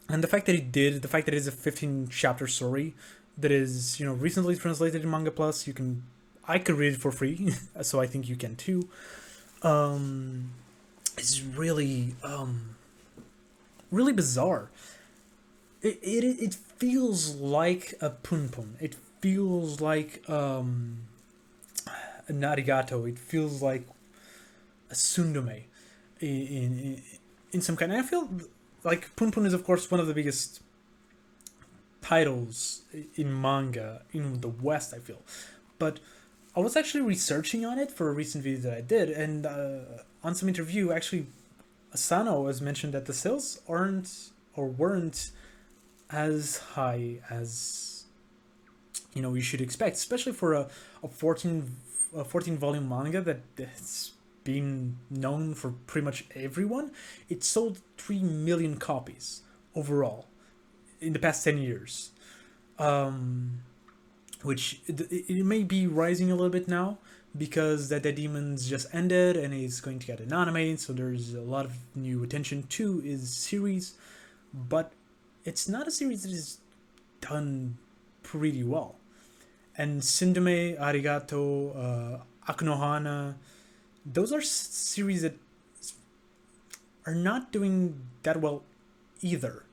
And the fact that the fact that it is a 15 chapter story that is, recently translated in Manga Plus, I could read it for free, so I think you can too. It's really bizarre. It feels like a punpun. It feels like an arigato. It feels like a sundume in some kind. And I feel like punpun is of course one of the biggest titles in manga in the West, I feel. But I was actually researching on it for a recent video that I did, and on some interview, actually, Asano has mentioned that the sales weren't as high as you should expect, especially for a 14 volume manga that's been known for pretty much everyone. It sold 3 million copies overall in the past 10 years, which it may be rising a little bit now because that Demons just ended and is going to get an anime, so there's a lot of new attention to his series, but it's not a series that is done pretty well. And Syndume, Arigato, Akunohana, those are series that are not doing that well either.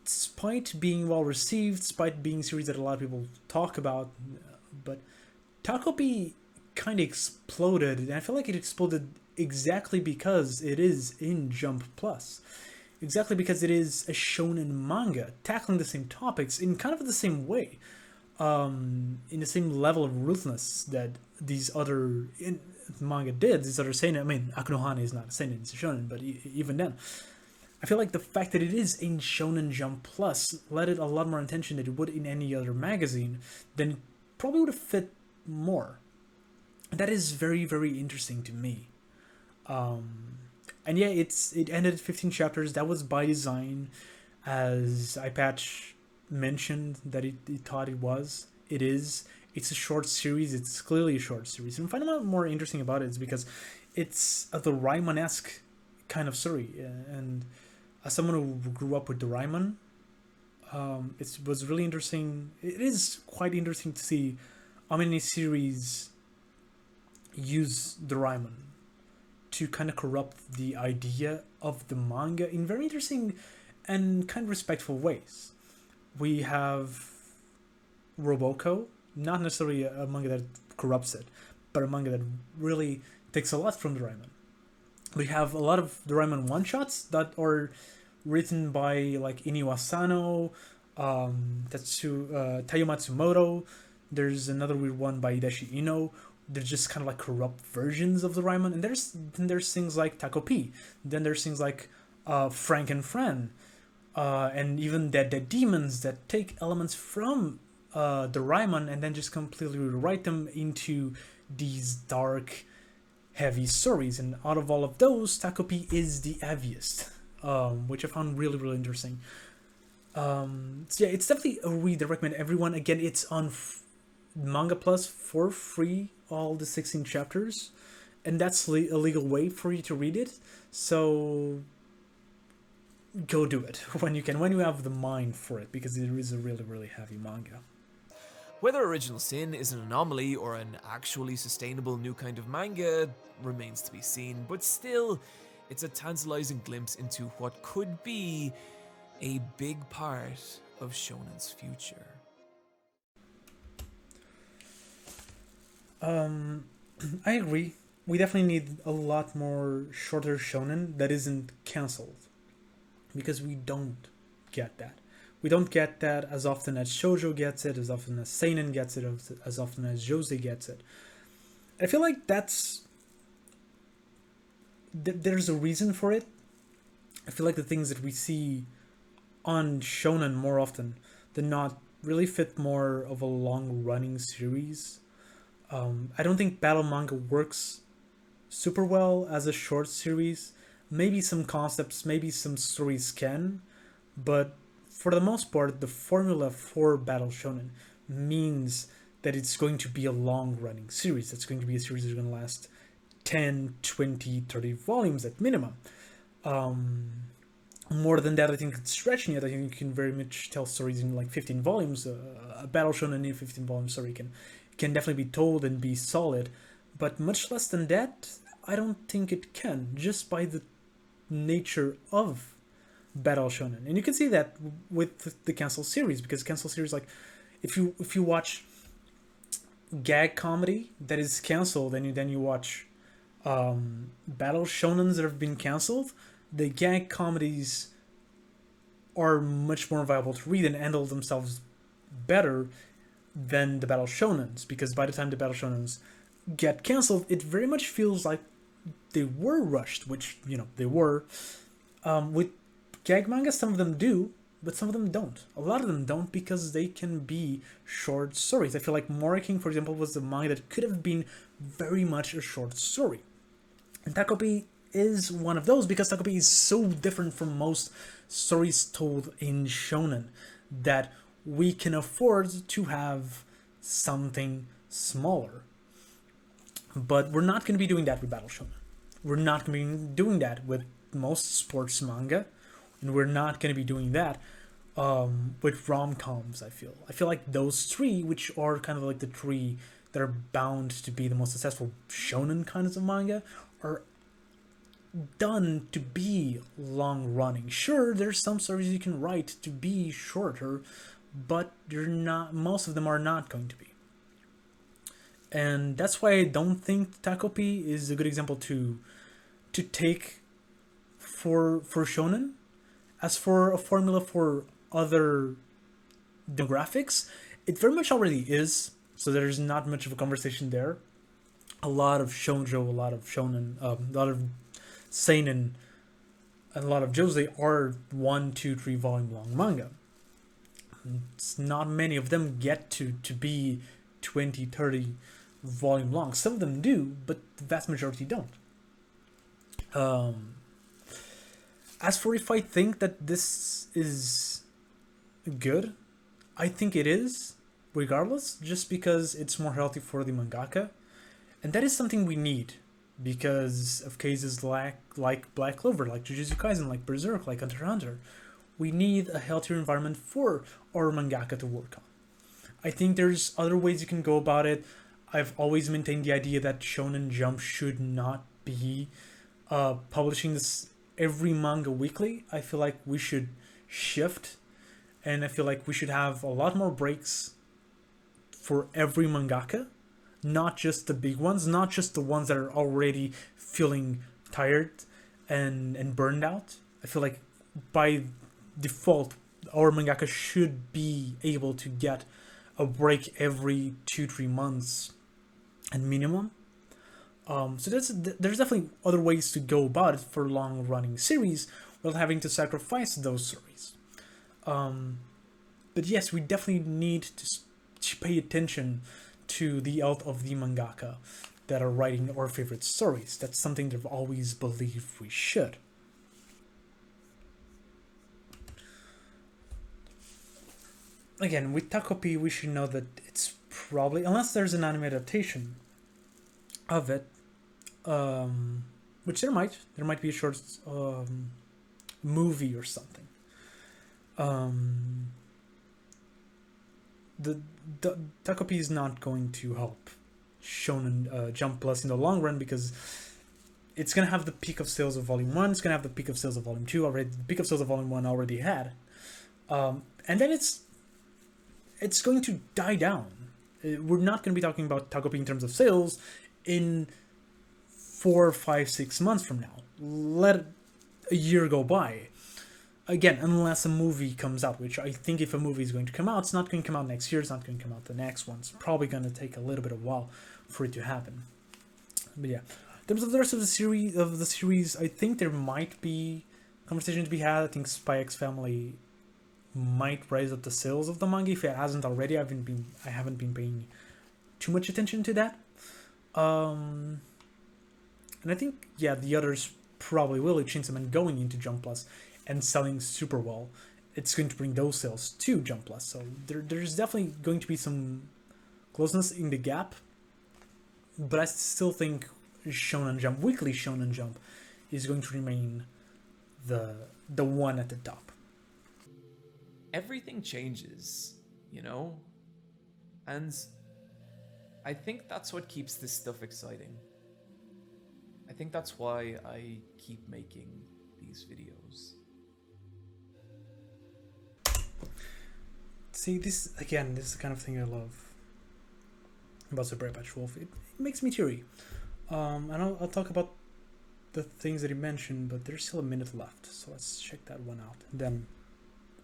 Despite being well received, despite being series that a lot of people talk about, but Takopi kind of exploded, and I feel like it exploded exactly because it is in Jump Plus. Exactly because it is a shonen manga, tackling the same topics in kind of the same way. In the same level of ruthlessness that these other manga did, these other seinen. I mean, Akunohana is not a seinen, it's a shonen, but even then, I feel like the fact that it is in Shonen Jump Plus led it a lot more attention than it would in any other magazine, then it probably would have fit more. And that is very, very interesting to me. And yeah, it ended at 15 chapters. That was by design, as Eyepatch mentioned that he thought it was. It is. It's a short series. It's clearly a short series. And I find what more interesting about it is because it's a Doraemon-esque kind of story. And as someone who grew up with Doraemon, it was really interesting. It is quite interesting to see how many series use Doraemon to kind of corrupt the idea of the manga in very interesting and kind of respectful ways. We have Roboko, not necessarily a manga that corrupts it, but a manga that really takes a lot from Doraemon. We have a lot of Doraemon one-shots that are written by like Inio Asano, Taiyo Matsumoto. There's another weird one by Hideshi Ino. They're just kind of like corrupt versions of Doraemon. And there's things like Taco P. Then there's things like Frank and Fran. And even the Demons that take elements from Doraemon and then just completely rewrite them into these dark, heavy stories. And out of all of those, Takopi is the heaviest, which I found really, really interesting. So yeah, it's definitely a read. I recommend everyone. Again, it's on Manga Plus for free, all the 16 chapters, and that's a legal way for you to read it. So go do it when you can, when you have the mind for it, because it is a really, really heavy manga. Whether Original Sin is an anomaly or an actually sustainable new kind of manga remains to be seen, but still, it's a tantalizing glimpse into what could be a big part of Shonen's future. I agree. We definitely need a lot more shorter shonen that isn't cancelled, because we don't get that. We don't get that as often as shoujo gets it, as often as seinen gets it, as often as josei gets it. I feel like there's a reason for it. I feel like the things that we see on shonen more often than not really fit more of a long-running series. I don't think battle manga works super well as a short series. Maybe some concepts, maybe some stories can, but for the most part, the formula for battle shonen means that it's going to be a long-running series. It's going to be a series that's going to last 10, 20, 30 volumes at minimum. More than that, I think it's stretching it. I think you can very much tell stories in like 15 volumes. A battle shonen in 15 volume story can definitely be told and be solid, but much less than that, I don't think it can, just by the nature of battle shonen. And you can see that with the cancel series, because cancel series, like if you watch gag comedy that is canceled, and then you watch battle shonens that have been canceled, the gag comedies are much more viable to read and handle themselves better than the battle shonens, because by the time the battle shonens get canceled, it very much feels like they were rushed, which, you know, they were. With gag manga, some of them do, but some of them don't. A lot of them don't, because they can be short stories. I feel like Mora King, for example, was the manga that could have been very much a short story. And Takopi is one of those, because Takopi is so different from most stories told in shonen that we can afford to have something smaller. But we're not going to be doing that with battle shonen. We're not going to be doing that with most sports manga, and we're not going to be doing that with rom-coms. I feel like those three, which are kind of like the three that are bound to be the most successful shonen kinds of manga, are done to be long running. Sure, there's some stories you can write to be shorter, but they're not. Most of them are not going to be. And that's why I don't think Takopi is a good example to take for shonen. As for a formula for other demographics, it very much already is. So there's not much of a conversation there. A lot of shoujo, a lot of shonen, a lot of seinen, and a lot of josei are 1, 2, 3 volume long manga. It's not many of them get to be 20, 30 volume long. Some of them do, but the vast majority don't. As for if I think that this is good, I think it is, regardless, just because it's more healthy for the mangaka. And that is something we need, because of cases like Black Clover, like Jujutsu Kaisen, like Berserk, like Hunter x Hunter. We need a healthier environment for our mangaka to work on. I think there's other ways you can go about it. I've always maintained the idea that Shonen Jump should not be publishing this every manga weekly. I feel like we should shift, and I feel like we should have a lot more breaks for every mangaka, not just the big ones, not just the ones that are already feeling tired and burned out. I feel like by default, our mangaka should be able to get a break every 2-3 months at minimum. So there's definitely other ways to go about it for long-running series without having to sacrifice those stories. But yes, we definitely need to pay attention to the health of the mangaka that are writing our favorite stories. That's something that I've always believed we should. Again, with Takopi, we should know that it's probably, unless there's an anime adaptation of it, which there might be a short movie or something. The Takopi is not going to help Shonen Jump Plus in the long run, because it's gonna have the peak of sales of Volume 1. It's gonna have the peak of sales of Volume 2 already. The peak of sales of Volume 1 already had, and then it's going to die down. We're not going to be talking about Takopi in terms of sales in 4, 5, 6 months from now. Let a year go by. Again, unless a movie comes out, which I think if a movie is going to come out, it's not going to come out next year, it's not going to come out the next one. It's probably going to take a little bit of a while for it to happen. But yeah, in terms of the rest of the series, I think there might be conversation to be had. I think Spy X Family might raise up the sales of the manga if it hasn't already. I haven't been paying too much attention to that. And I think, yeah, the others probably will. Chainsaw Man going into Jump Plus and selling super well, it's going to bring those sales to Jump Plus. So there's definitely going to be some closeness in the gap. But I still think Shonen Jump, Weekly Shonen Jump, is going to remain the the one at the top. Everything changes, you know? And I think that's what keeps this stuff exciting. I think that's why I keep making these videos. See, this is the kind of thing I love about Super Eyepatch Wolf. It makes me teary. And I'll talk about the things that he mentioned, but there's still a minute left, so let's check that one out. And then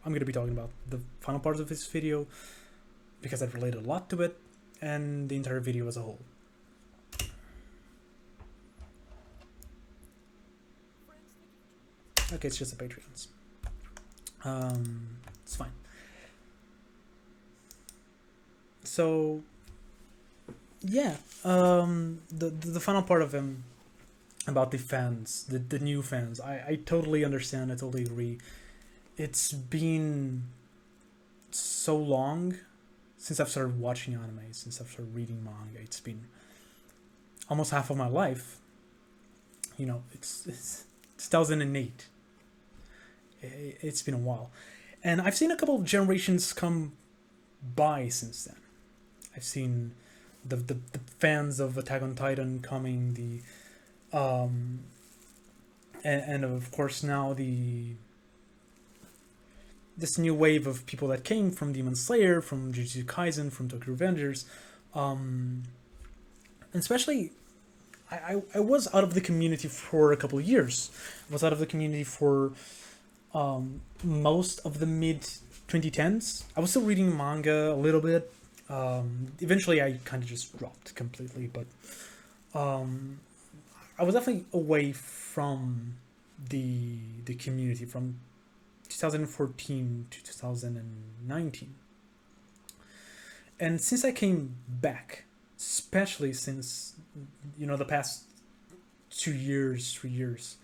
I'm going to be talking about the final parts of this video, because I've related a lot to it, and the entire video as a whole. Okay, it's just the Patreons. It's fine. So, yeah, the final part of him about the fans, the new fans, I totally understand, I totally agree. It's been so long since I've started watching anime, since I've started reading manga. It's been almost half of my life. You know, it's 2008. It's been a while. And I've seen a couple of generations come by since then. I've seen the fans of Attack on Titan coming, and of course now this new wave of people that came from Demon Slayer, from Jujutsu Kaisen, from Tokyo Revengers, and especially I was out of the community for a couple of years. I was out of the community for most of the mid 2010s. I was still reading manga a little bit. Eventually I kind of just dropped completely, but I was definitely away from the community from 2014 to 2019. And since I came back, especially since, you know, the past 2 years, 3 years,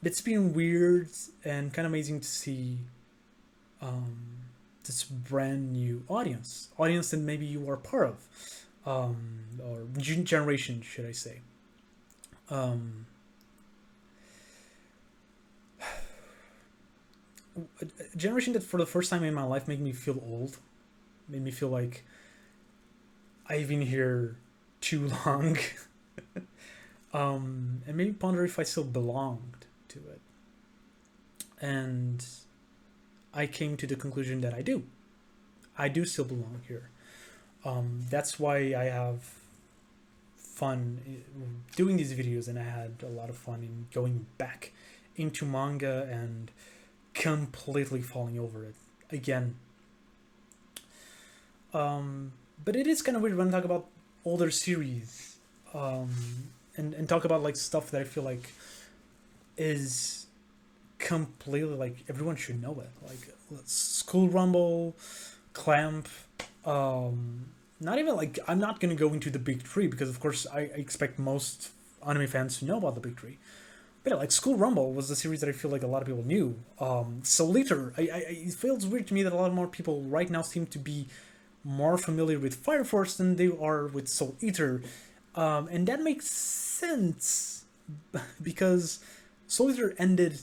it's been weird and kind of amazing to see this brand new audience that maybe you are part of, or generation, should I say. A generation that for the first time in my life made me feel old, made me feel like I've been here too long, and maybe ponder if I still belonged to it. And I came to the conclusion that I do still belong here. That's why I have fun doing these videos, and I had a lot of fun in going back into manga and completely falling over it again. But it is kind of weird when I talk about older series, and talk about like stuff that I feel like is completely like everyone should know it, like School Rumble, Clamp. Not even like, I'm not gonna go into the big three because of course I expect most anime fans to know about the big three. But yeah, like School Rumble was a series that I feel like a lot of people knew. Soul Eater, it feels weird to me that a lot more people right now seem to be more familiar with Fire Force than they are with Soul Eater. And that makes sense because Soul Eater ended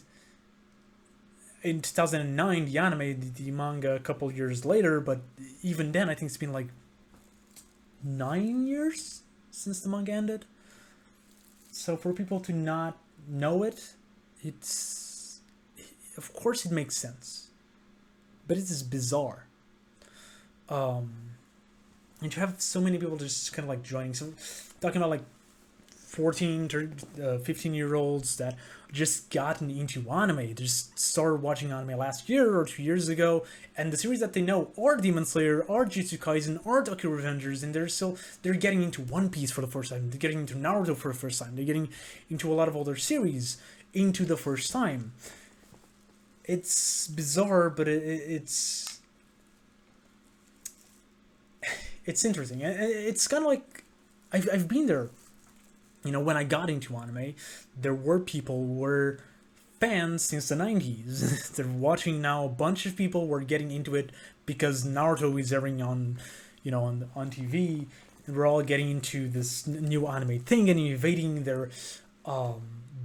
in 2009, the anime, the manga a couple years later, but even then I think it's been like 9 years since the manga ended. So for people to not know it, it's, of course it makes sense, but it is bizarre. And to have so many people just kind of like joining, so talking about like 14 to 15 year olds that just gotten into anime, just started watching anime last year or 2 years ago, and the series that they know are Demon Slayer, are Jujutsu Kaisen, are Tokyo Revengers, and they're getting into One Piece for the first time, they're getting into Naruto for the first time, they're getting into a lot of older series into the first time. It's bizarre, but it's interesting. It's kind of like I've been there. You know, when I got into anime, there were people who were fans since the 90s. They're watching now. A bunch of people were getting into it because Naruto is airing on, you know, on TV, and we're all getting into this new anime thing and invading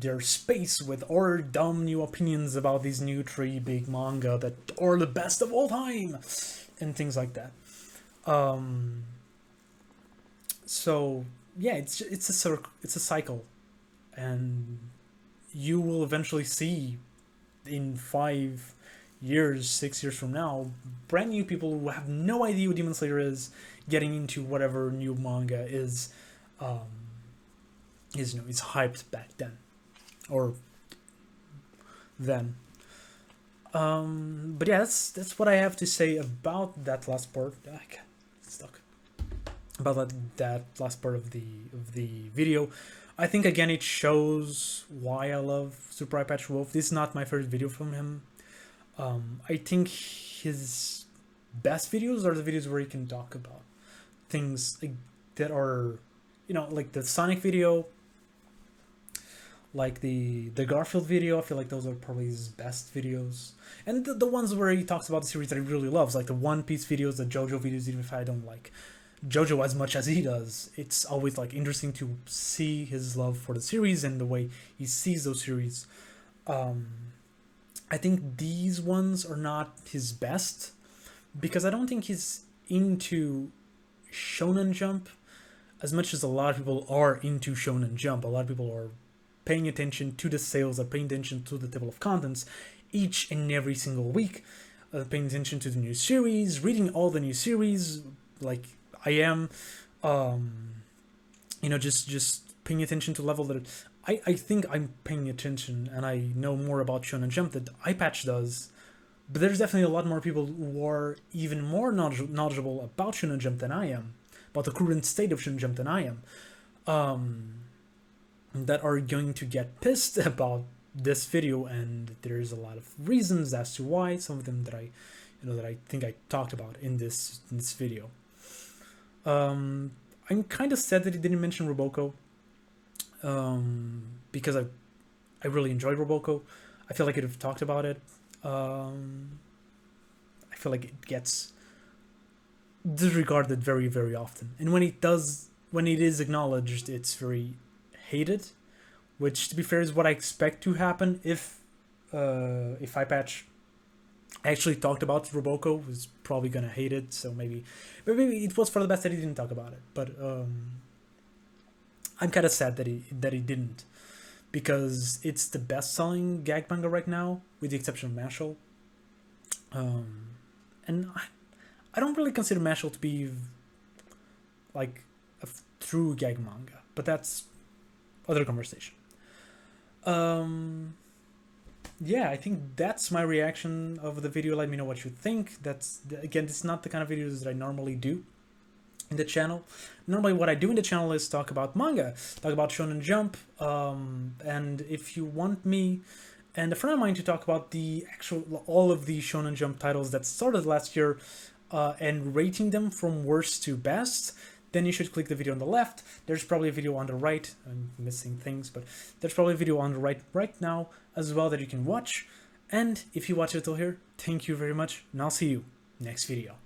their space with our dumb new opinions about these new 3 big manga that are the best of all time and things like that. So yeah, it's a cycle, and you will eventually see in 5 years, 6 years from now, brand new people who have no idea what Demon Slayer is getting into whatever new manga is hyped back then or then. But yeah, that's what I have to say about that last part. I got stuck. About that last part of the video. I think again it shows why I love Super Eyepatch Wolf. This is not my first video from him. I think his best videos are the videos where he can talk about things like, that are, like the Sonic video, like the Garfield video. I feel like those are probably his best videos. And the ones where he talks about the series that he really loves, like the One Piece videos, the JoJo videos, even if I don't like JoJo as much as he does. It's always like interesting to see his love for the series and the way he sees those series. I think these ones are not his best because I don't think he's into Shonen Jump as much as a lot of people are into Shonen Jump. A lot of people are paying attention to the sales, are paying attention to the table of contents each and every single week, paying attention to the new series, reading all the new series like I am, just paying attention to the level that I think I'm paying attention and I know more about Shonen Jump than Eyepatch does, but there's definitely a lot more people who are even more knowledgeable about Shonen Jump than I am, about the current state of Shonen Jump than I am, that are going to get pissed about this video, and there's a lot of reasons as to why. Some of them that I think I talked about in this video. I'm kind of sad that he didn't mention Roboko. Because I really enjoyed Roboko. I feel like I could have talked about it. I feel like it gets disregarded very, very often. And when it is acknowledged, it's very hated. Which, to be fair, is what I expect to happen if Eyepatch actually talked about Roboko. Was probably gonna hate it. So maybe it was for the best that he didn't talk about it. But I'm kind of sad that he didn't, because it's the best-selling gag manga right now, with the exception of Mashal. And I don't really consider Mashal to be like a true gag manga, but that's other conversation. Yeah, I think that's my reaction of the video. Let me know what you think. Again, it's not the kind of videos that I normally do in the channel. Normally what I do in the channel is talk about manga, talk about Shonen Jump, and if you want me and a friend of mine to talk about all of the Shonen Jump titles that started last year, and rating them from worst to best, then you should click the video on the left. There's probably a video on the right. I'm missing things, but there's probably a video on the right now as well that you can watch. And if you watch it till here, thank you very much, and I'll see you next video.